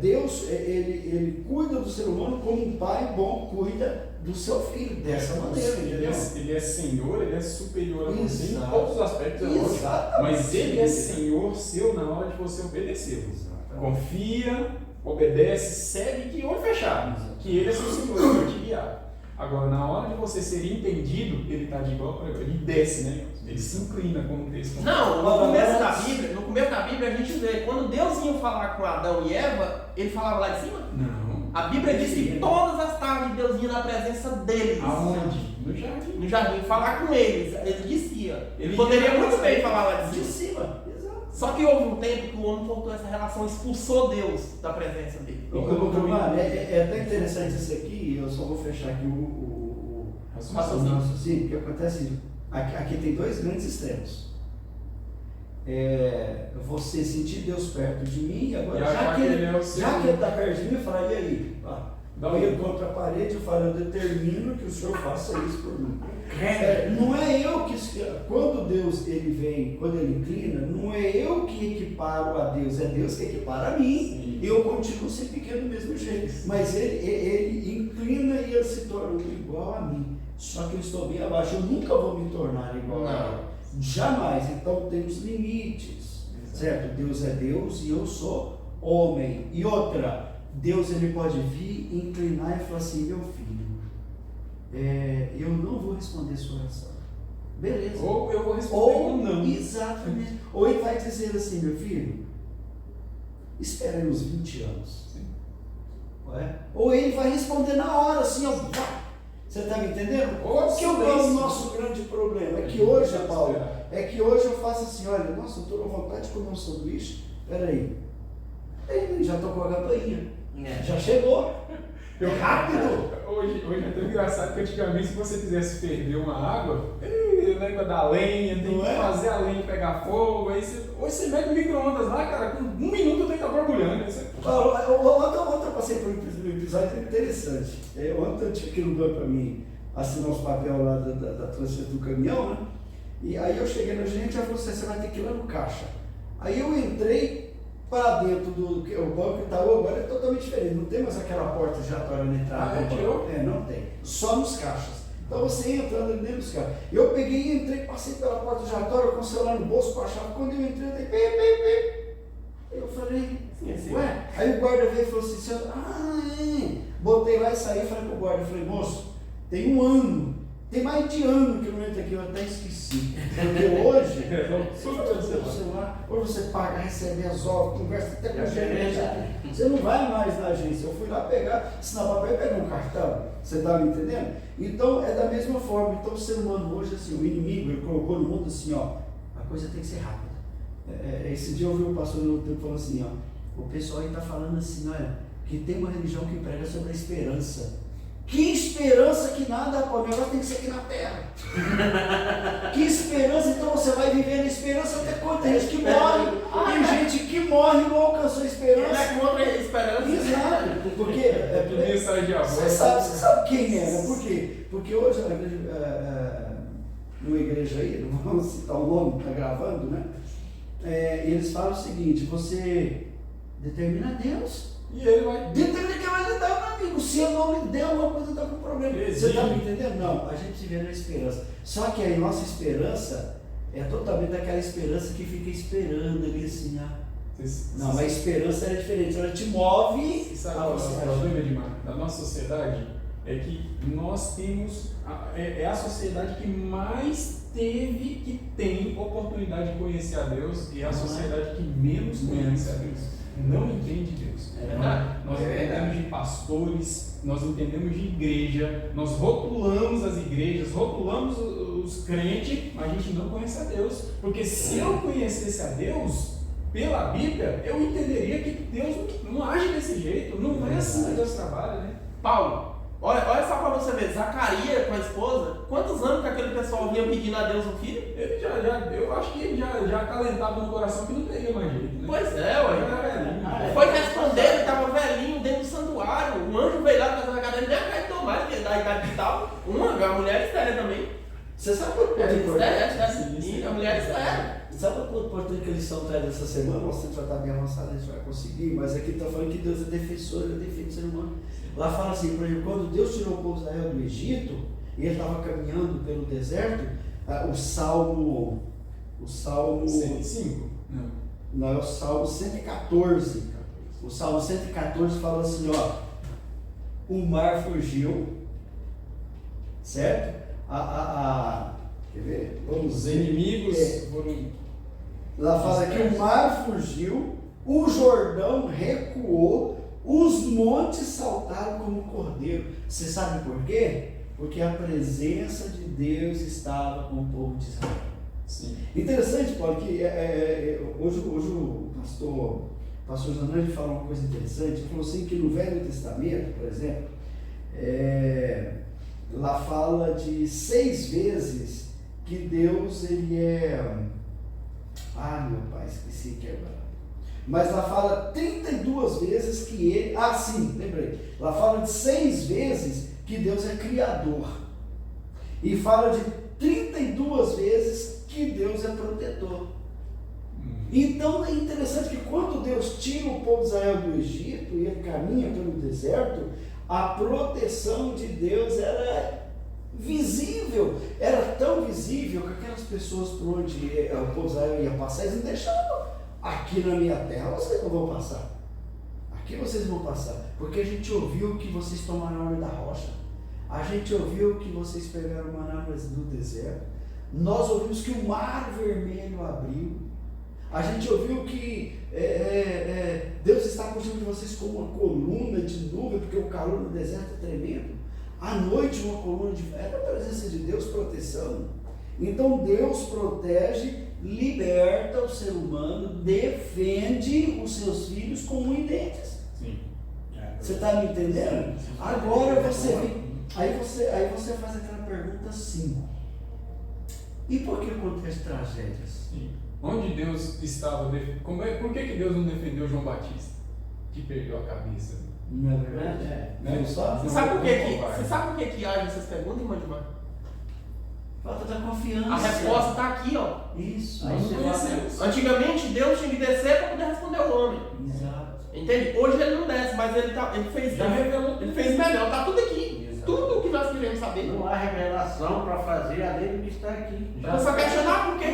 Deus, ele cuida do ser humano como um pai bom cuida do seu filho, dessa maneira. Ele é Senhor, ele é superior a você em Exato. todos os aspectos, Exatamente. mas ele é Senhor seu na hora de você obedecer. Confia, obedece, segue de olho fechado, que ele é seu Senhor, ele vai te guiar. Agora, na hora de você ser entendido, ele está de igual para igual, ele desce, né? Ele se inclina como texto. Não, no começo da Bíblia a gente vê, quando Deus ia falar com Adão e Eva, ele falava lá de cima? Não. A Bíblia diz que todas as tardes Deus ia na presença deles. Aonde? No jardim. No jardim, falar com eles. Ele dizia. Ele poderia ia muito bem falar lá De de cima. cima, exato. Só que houve um tempo que o homem cortou essa relação, expulsou Deus da presença dele. É até interessante isso aqui, eu só vou fechar aqui o raciocínio, porque acontece, aqui tem dois grandes extremos. Você sentir Deus perto de mim, e agora, já que ele está perto de mim, eu falo, e aí? Eu contra a parede, eu falo, eu determino que o Senhor faça isso por mim. Não é eu que, quando Deus ele vem, quando ele inclina, não é eu que equiparo a Deus, é Deus que equipara a mim. Sim. Eu continuo ser pequeno do mesmo jeito, mas ele inclina e ele se torna igual a mim. Só que eu estou bem abaixo, eu nunca vou me tornar igual a ele. Jamais. Então temos limites, certo? Deus é Deus e eu sou homem. E outra, Deus ele pode vir, inclinar e falar assim, meu filho, eu não vou responder sua oração. Beleza. Ou eu vou responder ou não. Exatamente. Ou ele vai dizer assim, meu filho, espera aí uns 20 anos. Sim. Ou ele vai responder na hora, assim, ó. Você está me entendendo? Qual que é o nosso grande problema? É que hoje, Paulo, eu faço assim, olha, nossa, eu estou com vontade de comer um sanduíche. Peraí. Já tocou a campainha. Já chegou. Rápido. Hoje é tão engraçado que antigamente, se você quisesse ferver uma água, lembra da lenha, tem que fazer a lenha pegar fogo. Hoje você mete no micro-ondas lá, cara, com 1 minuto tem que estar borbulhando. Ontem eu passei por um episódio interessante. Ontem eu tive que não deu para mim assinar os papéis lá da transferência do caminhão, né? E aí eu cheguei no gerente e ela falou assim, você vai ter que ir lá no caixa. Aí eu entrei para dentro do o banco Itaú, agora é totalmente diferente, não tem mais aquela porta giratória na entrada. Não tem, só nos caixas. Então você entrando ali dentro dos caixas. Eu peguei e entrei, passei pela porta giratória com o celular no bolso, com a chave. Quando eu entrei, eu dei eu falei, ué? Aí o guarda veio e falou assim, botei lá e saí, falei pro guarda, falei, moço, tem 1 ano. Tem mais de ano que eu não entro aqui, eu até esqueci. Porque hoje Resolve tudo pelo pelo celular. celular. Ou você paga, recebe, resolve, conversa até com o gerente. Você não vai mais na agência. Eu fui lá pegar, assinar papel e pegar um cartão. Você está me entendendo? Então é da mesma forma. Então o ser humano hoje, assim, o inimigo, ele colocou no mundo assim, ó, a coisa tem que ser rápida. Esse dia eu ouvi um pastor no tempo falando assim, ó, o pessoal aí está falando assim, olha, que tem uma religião que prega sobre a esperança. Que esperança que nada, pô, o negócio tem que ser aqui na terra. Que esperança, então você vai viver na esperança até quando? Tem gente que morre, tem gente que morre e não alcançou a esperança. Ele é contra a esperança. Exato, porque Que mensagem de amor. você sabe quem é, né? Por quê? Porque hoje numa igreja aí, não vamos citar o nome, está gravando, né? Eles falam o seguinte, você determina Deus. E ele vai. Determina que vai lhe dar, meu amigo. Se eu não lhe der uma coisa, está com problema. Você está me entendendo? Não, a gente vê na esperança. Só que a nossa esperança é totalmente aquela esperança que fica esperando ali assim, Não, a esperança é diferente, ela te move. Sabe qual é o problema, Edmar, da nossa sociedade? É que nós temos, é a sociedade que mais teve, que tem oportunidade de conhecer a Deus, e é a sociedade que menos conhece a Deus. Não entende Deus. Nós entendemos de pastores, nós entendemos de igreja, nós rotulamos as igrejas, rotulamos os crentes, mas a gente não conhece a Deus. Porque se eu conhecesse a Deus pela Bíblia, eu entenderia que Deus não age desse jeito, não é assim que Deus trabalha, né? Paulo, olha só pra você ver, Zacarias com a esposa, quantos anos que aquele pessoal vinha pedindo a Deus um filho? Ele eu acho que ele já acalentava no coração que não teria mais jeito, né? Pois é, ué. Foi responder, ele estava velhinho dentro do santuário. Um anjo veio lá para Zacarias, ele nem acreditou mais, porque da idade de tal. A mulher estéril também. Você sabe quanto ponto importante? A mulher estéril. Sabe quanto importante que a lição traz essa semana? Você já está bem avançado, a gente vai conseguir, mas aqui está falando que Deus é defensor, ele defende o ser humano. Lá fala assim, por exemplo, quando Deus tirou o povo de Israel do Egito, e ele estava caminhando pelo deserto, o Salmo 105? Não, é o Salmo 114. O Salmo 114 fala assim, ó, o mar fugiu, certo? Quer ver? Os inimigos foram... Lá fala que o mar fugiu, o Jordão recuou, os montes saltaram como um cordeiro. Você sabe por quê? Porque a presença de Deus estava com o povo de Israel. Sim. Interessante, Paulo, que hoje o pastor Zanardi falou uma coisa interessante. Ele falou assim que no Velho Testamento, por exemplo, lá fala de 6 vezes que Deus ele é... meu pai, esqueci que agora. Mas lá fala 32 vezes que ele... sim, lembrei. Lá fala de 6 vezes que Deus é criador. E fala de 32 vezes que Deus é protetor. Então é interessante que quando Deus tira o povo de Israel do Egito e ele caminha pelo deserto, a proteção de Deus era visível, era tão visível que aquelas pessoas por onde o povo de Israel ia passar, eles não deixavam. Aqui na minha terra vocês não vão passar. Aqui vocês vão passar. Porque a gente ouviu que vocês tomaram a água da rocha. A gente ouviu que vocês pegaram maná do deserto. Nós ouvimos que o mar vermelho abriu. A gente ouviu que Deus está por cima de vocês como uma coluna de nuvem, porque o calor no deserto é tremendo. À noite uma coluna de... Era a presença de Deus, proteção. Então Deus protege, liberta o ser humano, defende os seus filhos com unha e dentes. Sim. Você está me entendendo? Agora você vem... Aí você faz aquela pergunta 5. E por que acontecem tragédias? Sim. Onde Deus estava... Por que Deus não defendeu João Batista? Que perdeu a cabeça. Não é verdade? Né? Você sabe por que age essas perguntas, irmã Dilmar? Falta da confiança. A resposta está aqui, ó. Isso. Nós não conhecemos. Antigamente Deus tinha que descer para poder responder ao homem. Exato. Entende? Hoje ele não desce, mas ele fez melhor, está tudo aqui. Exato. Tudo o que nós queremos saber. Não há revelação para fazer além do que está aqui. Eu só questionar por que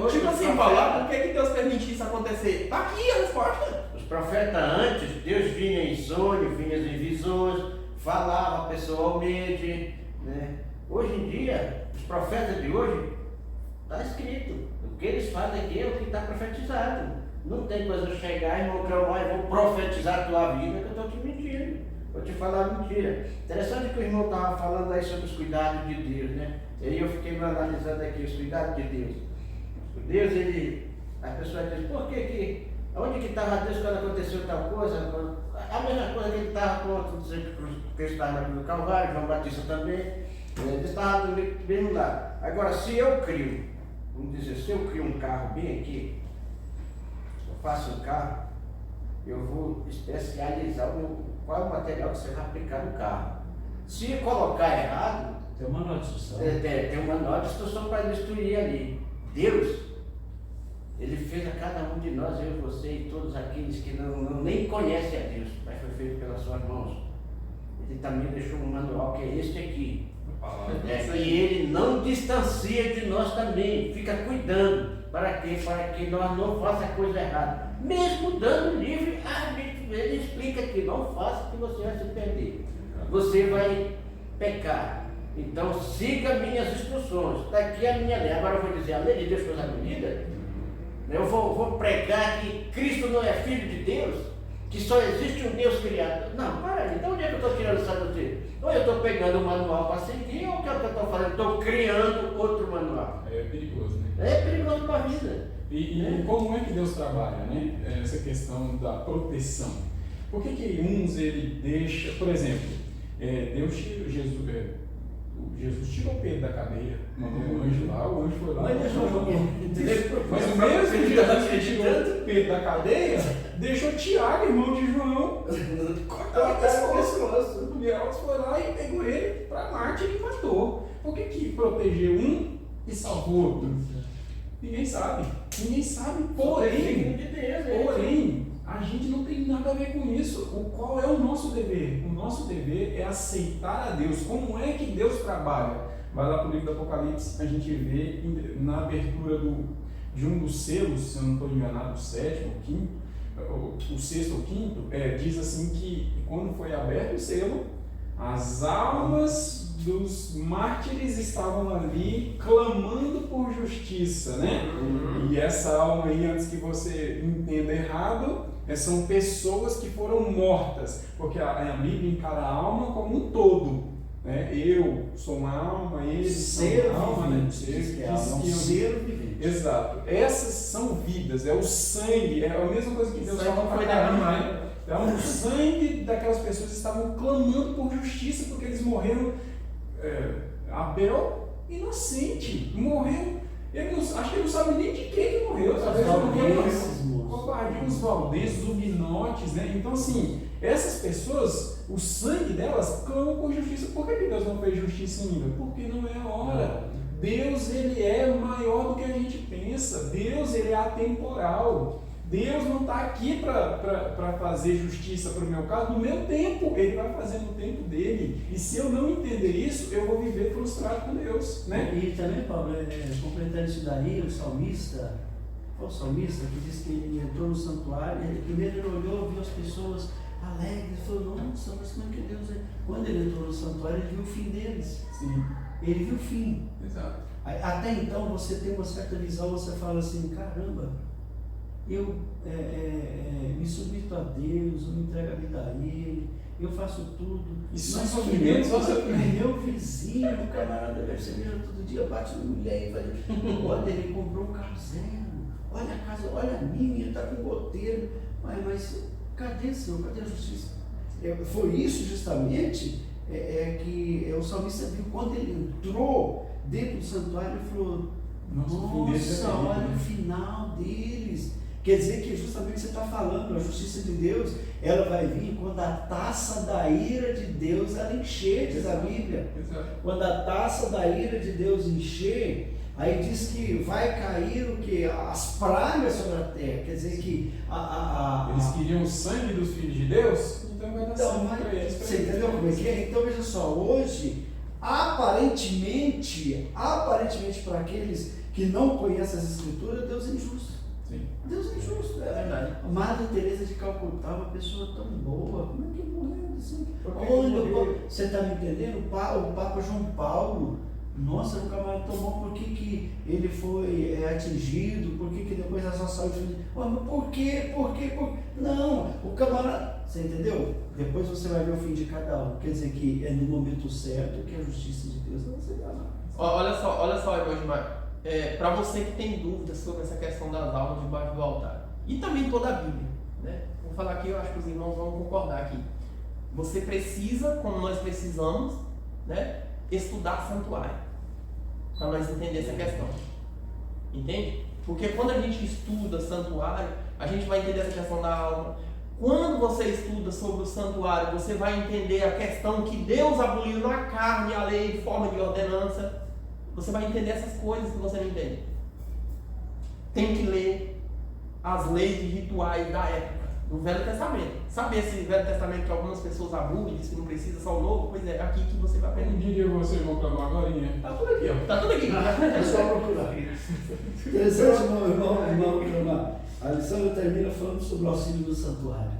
Hoje, tipo assim, Paulo, por que Deus permite isso acontecer? Está aqui a resposta. Os profetas antes, Deus vinha em sonho, vinha em visões, falava pessoalmente, né? Hoje em dia, os profetas de hoje, está escrito. O que eles fazem aqui é o que está profetizado. Não tem coisa de chegar, irmão, que eu vou profetizar a tua vida, que eu estou te mentindo. Vou te falar mentira. Interessante que o irmão estava falando aí sobre os cuidados de Deus, né? E aí eu fiquei analisando aqui os cuidados de Deus. Deus, as pessoas dizem, por que onde que estava Deus quando aconteceu tal coisa? A mesma coisa que ele estava pronto, que estava na cruz do Calvário, João Batista também, ele estava do mesmo lado. Agora, se eu crio, vamos dizer, se eu crio um carro bem aqui, eu faço um carro, eu vou especializar qual é o material que você vai aplicar no carro. Se colocar errado, Tem uma nova instrução. tem uma nova instrução para destruir ali. Deus, Ele fez a cada um de nós, eu, você e todos aqueles que nem conhecem a Deus, mas foi feito pelas suas mãos. Ele também deixou um manual que é este aqui. E Ele não distancia de nós também, fica cuidando. Para quê? Para que nós não façamos coisa errada. Mesmo dando livre arbítrio, Ele explica que não faça, que você vai se perder. Você vai pecar. Então siga minhas instruções. Está aqui a minha lei. Agora eu vou dizer a lei de Deus coisa bonita. Eu vou pregar que Cristo não é filho de Deus, que só existe um Deus criado. Não, para aí. Então onde é que eu estou tirando essa doutrina? Ou eu estou pegando um manual para seguir, ou o que eu estou fazendo? Estou criando outro manual. É perigoso, né? É perigoso para a vida. E como é que Deus trabalha, né? Essa questão da proteção. Por que uns ele deixa, por exemplo, Deus tira Jesus tirou Pedro da cadeia, mandou um anjo lá, o anjo foi lá. Mas o mesmo Jesus que tirou Pedro da cadeia, deixou Tiago, irmão de João, cortar a pescoço. O Bielso foi lá e pegou ele para Marte e matou. Por que protegeu um e salvou outro? Ninguém sabe. Porém, a gente não tem nada a ver com isso. Qual é o nosso dever? O nosso dever é aceitar a Deus. Como é que Deus trabalha? Vai lá para o livro do Apocalipse, a gente vê na abertura de um dos selos, se eu não estou enganado, o sétimo, o quinto, o sexto ou quinto, diz assim que quando foi aberto o selo, as almas dos mártires estavam ali clamando por justiça, né? E essa alma aí, antes que você entenda errado, são pessoas que foram mortas, porque a Bíblia encara a alma como um todo, né? Eu sou uma alma, eles são uma alma, né? Ser vivente. Exato. Essas são vidas, é o sangue, é a mesma coisa que Deus fala para Caim. Então, o sangue daquelas pessoas estavam clamando por justiça, porque eles morreram. Abel, inocente, morreu. Acho que ele não sabe nem de quem morreu. Talvez os valdenses, os huguenotes, né? Então, assim, essas pessoas, o sangue delas clamam por justiça. Por que Deus não fez justiça ainda? Porque não é a hora. Deus, ele é maior do que a gente pensa. Deus, ele é atemporal. Deus não está aqui para fazer justiça para o meu caso no meu tempo, Ele vai fazer no tempo dele. E se eu não entender isso, eu vou viver frustrado com Deus, né? E também, Paulo, completando isso daí, o salmista que diz que ele entrou no santuário, primeiro ele olhou, viu as pessoas alegres, falou, nossa, mas como é que Deus é? Quando ele entrou no santuário, ele viu o fim deles. Sim. Ele viu o fim. Exato. Até então você tem uma certa visão, você fala assim, caramba, eu me submeto a Deus, eu me entrego a vida a Ele, eu faço tudo. Isso são sofrimentos, meu vizinho, o camarada deve ser todo dia, bate na mulher e fala, olha, ele comprou um carro zero, olha a casa, olha a minha, está com goteiro, mas cadê, Senhor, cadê a justiça? Foi isso justamente que o salmista viu quando ele entrou dentro do santuário e falou, nossa, olha o final deles. Quer dizer que justamente você está falando, a justiça de Deus, ela vai vir quando a taça da ira de Deus ela encher, diz a Bíblia. Exato. Quando a taça da ira de Deus encher, aí diz que vai cair o que? As pragas sobre a terra. Quer dizer que eles queriam o sangue dos filhos de Deus, então vai dar sangue para eles. Você entendeu como é que é? Então veja só, hoje, aparentemente para aqueles que não conhecem as Escrituras, Deus é injusto. Sim. Deus é injusto, é verdade. Madre Teresa de Calcutá, uma pessoa tão boa, como é que morreu assim? Você está me entendendo? O Papa João Paulo, Nossa, o camarada tomou, por que ele foi atingido? Por que depois a sua saúde... Mas por quê? Por quê? Não, o camarada... Você entendeu? Depois você vai ver o fim de cada um. Quer dizer que é no momento certo que a justiça de Deus não se dá. Olha só, irmão Gilmar. Para você que tem dúvidas sobre essa questão das almas debaixo do altar, e também toda a Bíblia, né? Vou falar aqui, eu acho que os irmãos vão concordar aqui. Você precisa, como nós precisamos, né, estudar santuário, para nós entender essa questão. Entende? Porque quando a gente estuda santuário, a gente vai entender essa questão da alma. Quando você estuda sobre o santuário, você vai entender a questão que Deus aboliu na carne a lei em forma de ordenança. Você vai entender essas coisas que você não entende. Tem que ler as leis e rituais da época, do Velho Testamento. Sabe esse Velho Testamento que algumas pessoas abulam e dizem que não precisa, só o Novo? Pois é aqui que você vai aprender. Um dia vocês vão clamar agora, tá tudo aqui, ó. Tá tudo aqui. É só procurar. Interessante, irmão. A lição termina falando sobre o auxílio do santuário.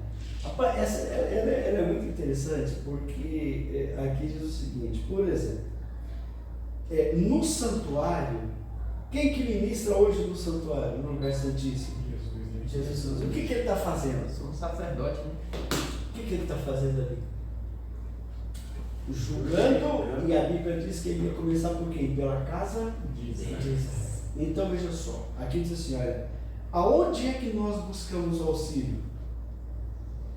Rapaz, ela é muito interessante, porque aqui diz o seguinte, por exemplo, no santuário, quem que ministra hoje no santuário, no lugar santíssimo? Jesus. O que ele está fazendo? Sou um sacerdote, né? O que ele está fazendo ali? Julgando, e a Bíblia diz que ele ia começar por quem? Pela casa de Israel. Então veja só, aqui diz assim, olha, aonde é que nós buscamos o auxílio?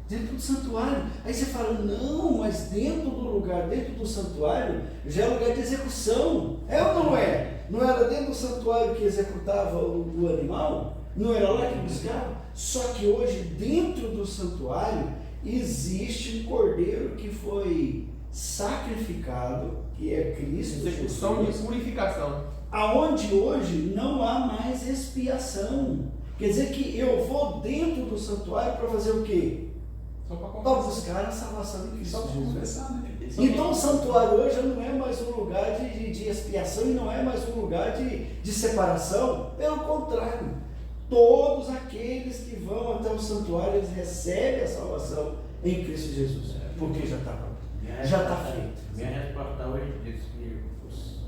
Dentro do santuário. Aí você fala, não, mas dentro do lugar, dentro do santuário, já é lugar de execução. É ou não é? Não era dentro do santuário que executava o animal? Não era lá que buscava? Só que hoje, dentro do santuário, existe um cordeiro que foi sacrificado, que é Cristo. Execução de purificação. Aonde hoje não há mais expiação. Quer dizer que eu vou dentro do santuário para fazer o quê? Para buscar a salvação de Cristo. Então o santuário hoje não é mais um lugar de expiação e não é mais um lugar de separação. Pelo contrário, todos aqueles que vão até o santuário, eles recebem a salvação em Cristo Jesus. Porque já está pronto. Já está feito. Minha resposta hoje diz que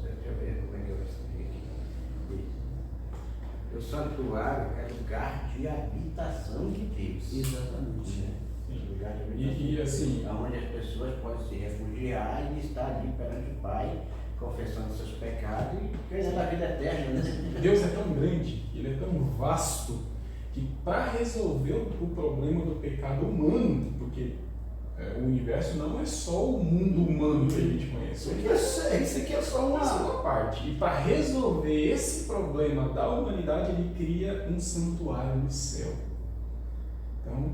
deixa eu ver como é que eu expliquei aqui. O santuário é lugar de habitação de Deus. Exatamente. Lugar de habitação E de Deus, assim, onde as pessoas podem se refugiar e estar ali perante o Pai, confessando seus pecados e ganhando a vida eterna. Né? Deus é tão grande, Ele é tão vasto, que para resolver o problema do pecado humano, porque o universo não é só o mundo humano que a gente conhece. Isso aqui é só uma parte. E para resolver esse problema da humanidade, Ele cria um santuário no céu. Então,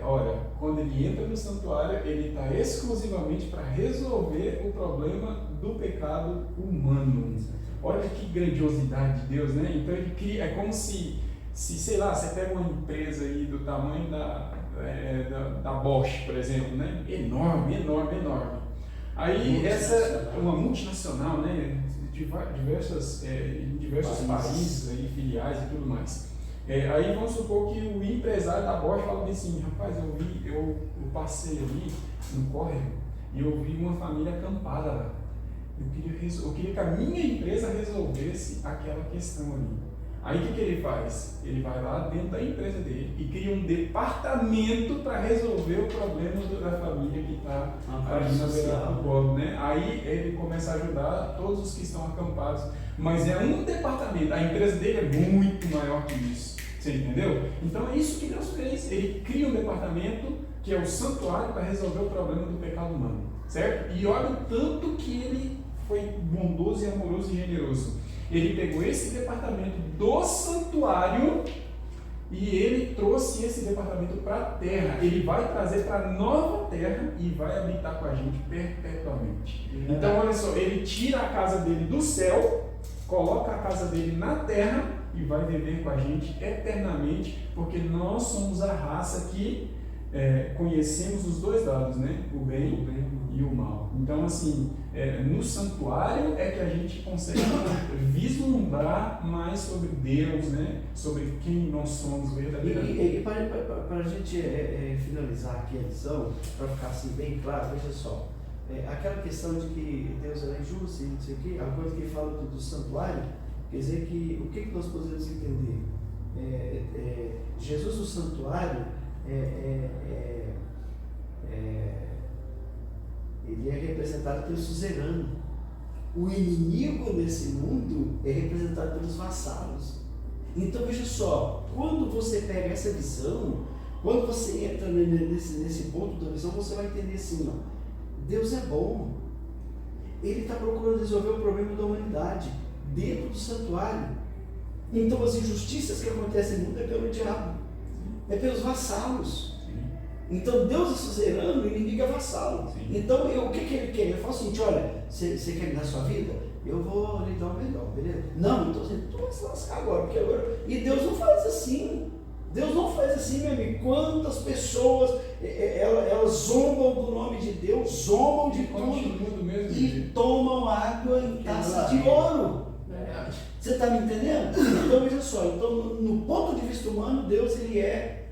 olha, quando Ele entra no santuário, Ele está exclusivamente para resolver o problema do pecado humano. Olha que grandiosidade de Deus, né? Então Ele cria, é como se sei lá, você pega uma empresa aí do tamanho da Bosch, por exemplo, né? Enorme. Aí essa é uma multinacional, né? Em diversos países, aí, filiais e tudo mais. Aí vamos supor que o empresário da Bosch fala assim, rapaz, eu passei ali no córrego e eu vi uma família acampada lá. Eu queria que a minha empresa resolvesse aquela questão ali. Aí o que ele faz? Ele vai lá dentro da empresa dele e cria um departamento para resolver o problema da família que está ali na beira do córrego, né? Aí ele começa a ajudar todos os que estão acampados, mas é um departamento, a empresa dele é muito maior que isso, você entendeu? Então é isso que Deus fez, Ele cria um departamento que é o santuário para resolver o problema do pecado humano, certo? E olha o tanto que Ele foi bondoso e amoroso e generoso. Ele pegou esse departamento do santuário e ele trouxe esse departamento para a terra. Ele vai trazer para a nova terra e vai habitar com a gente perpetuamente. Então, olha só, ele tira a casa dele do céu, coloca a casa dele na terra e vai viver com a gente eternamente, porque nós somos a raça que conhecemos os dois lados, né? O bem e o mal. Então, assim, no santuário é que a gente consegue vislumbrar mais sobre Deus, né? Sobre quem nós somos verdadeiramente. E para a gente finalizar aqui a lição, para ficar assim bem claro, veja só, aquela questão de que Deus é injusto e não sei o quê, a coisa que ele fala do santuário, quer dizer que o que nós podemos entender? Jesus, o santuário, ele é representado pelo suzerano. O inimigo nesse mundo é representado pelos vassalos. Então veja só, quando você pega essa visão, quando você entra nesse ponto da visão, você vai entender assim, ó, Deus é bom. Ele está procurando resolver o problema da humanidade dentro do santuário. Então as injustiças que acontecem no mundo é pelo diabo, é pelos vassalos. Então Deus é suzerano, o inimigo é vassalo. Então o que ele quer? Ele fala o seguinte: olha, você quer me dar sua vida? Eu vou lhe dar o melhor, beleza? Não, então tu vai se lascar agora, porque agora. E Deus não faz assim. Deus não faz assim, meu amigo. Quantas pessoas elas zombam do nome de Deus, zombam de tudo e tomam água em taça de ouro. Você está me entendendo? Então veja só, então, no ponto de vista humano, Deus ele é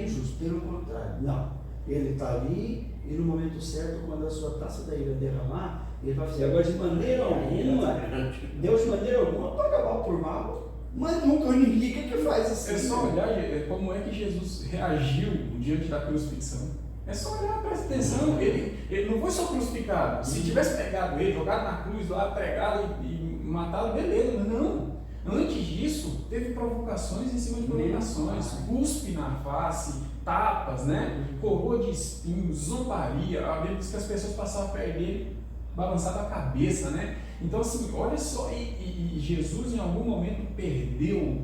injusto, pelo contrário. Não, ele está ali e no momento certo, quando a sua taça da ira derramar, ele vai fazer. Agora de maneira alguma, Deus de maneira alguma paga mal por mal. Mas nunca o inimigo que faz assim. É só olhar como é que Jesus reagiu diante da crucifixão. É só olhar, presta atenção. Ele não foi só crucificado. Se tivesse pegado ele, jogado na cruz lá, pregado e matado, beleza. Não. Antes disso, teve provocações em cima de provocações. Cuspe na face, tapas, né? Coroa de espinhos, zombaria. A Bíblia diz que as pessoas passavam perto dele, balançavam a cabeça, né? Então assim, olha só, e Jesus em algum momento perdeu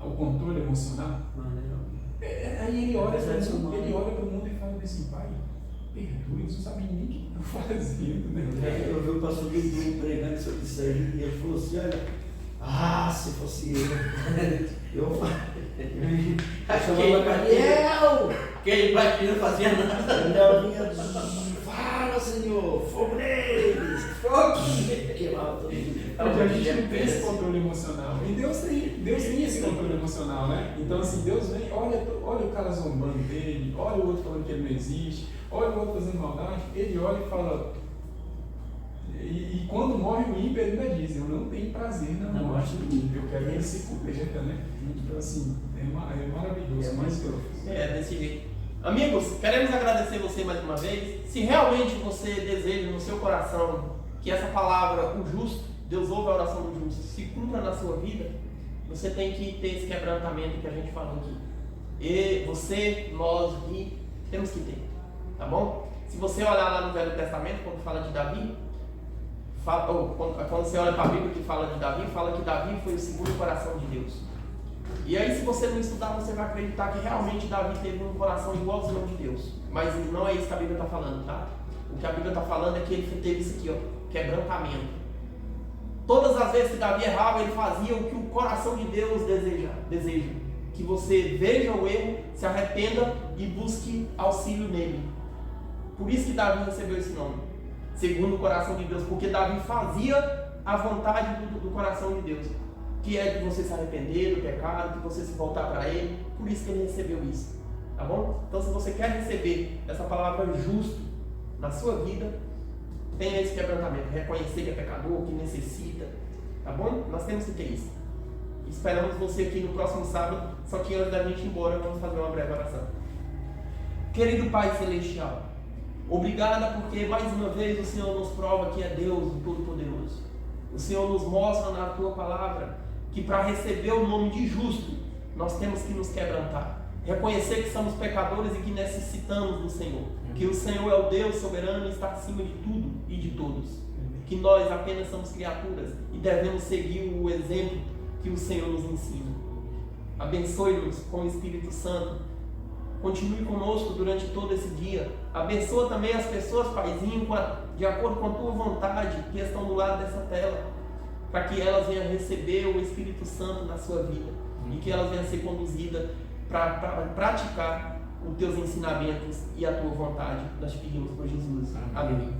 o controle emocional. Aí ele olha para o mundo e fala assim: Pai, perdoe, eles não sabem nem o que estão fazendo, né? Eu vi o pastor Guilherme pregando sobre isso aí, e ele falou assim: olha, se fosse eu chamava Gabriel, que ele batia não fazia nada. Gabriel vinha, fala, Senhor, fogo neles, fogo, queimava todo mundo. Porque a gente não tem esse controle emocional. E Deus tem esse controle emocional, né? Então assim, Deus vem, olha o cara zombando dele, olha o outro falando que ele não existe, olha o outro fazendo maldade, ele olha e fala. E quando morre o ímpio, ele ainda diz: eu não tenho prazer na morte do ímpio, eu quero que ele se converta, né? Então assim, é maravilhoso. É mais que desse jeito. Amigos, queremos agradecer você mais uma vez. Se realmente você deseja no seu coração que essa palavra, o justo, Deus ouve a oração do justo, se cumpra na sua vida, você tem que ter esse quebrantamento que a gente falou aqui. E você, nós aqui, temos que ter, tá bom? Se você olhar lá no Velho Testamento, quando fala de Davi, quando você olha para a Bíblia que fala de Davi, fala que Davi foi o segundo coração de Deus. E aí, se você não estudar, você vai acreditar que realmente Davi teve um coração igualzinho ao de Deus. Mas não é isso que a Bíblia está falando, tá? O que a Bíblia está falando é que ele teve isso aqui, ó, quebrantamento. Todas as vezes que Davi errava, ele fazia o que o coração de Deus deseja. Que você veja o erro, se arrependa e busque auxílio nele. Por isso que Davi recebeu esse nome, segundo o coração de Deus, porque Davi fazia a vontade do coração de Deus, que é de você se arrepender do pecado, de você se voltar para ele. Por isso que ele recebeu isso, tá bom? Então, se você quer receber essa palavra justo na sua vida, tenha esse quebrantamento, reconhecer que é pecador, que necessita, tá bom? Nós temos que ter isso. Esperamos você aqui no próximo sábado, só que antes da gente ir embora, vamos fazer uma breve oração. Querido Pai Celestial, obrigada porque mais uma vez o Senhor nos prova que é Deus, o Todo-Poderoso. O Senhor nos mostra na Tua Palavra que para receber o nome de justo, nós temos que nos quebrantar. Reconhecer que somos pecadores e que necessitamos do Senhor. Que o Senhor é o Deus soberano e está acima de tudo e de todos. Que nós apenas somos criaturas e devemos seguir o exemplo que o Senhor nos ensina. Abençoe-nos com o Espírito Santo. Continue conosco durante todo esse dia. Abençoa também as pessoas, Paizinho, de acordo com a Tua vontade, que estão do lado dessa tela, para que elas venham receber o Espírito Santo na sua vida e que elas venham ser conduzidas para praticar os Teus ensinamentos e a Tua vontade. Nós te pedimos por Jesus. Amém.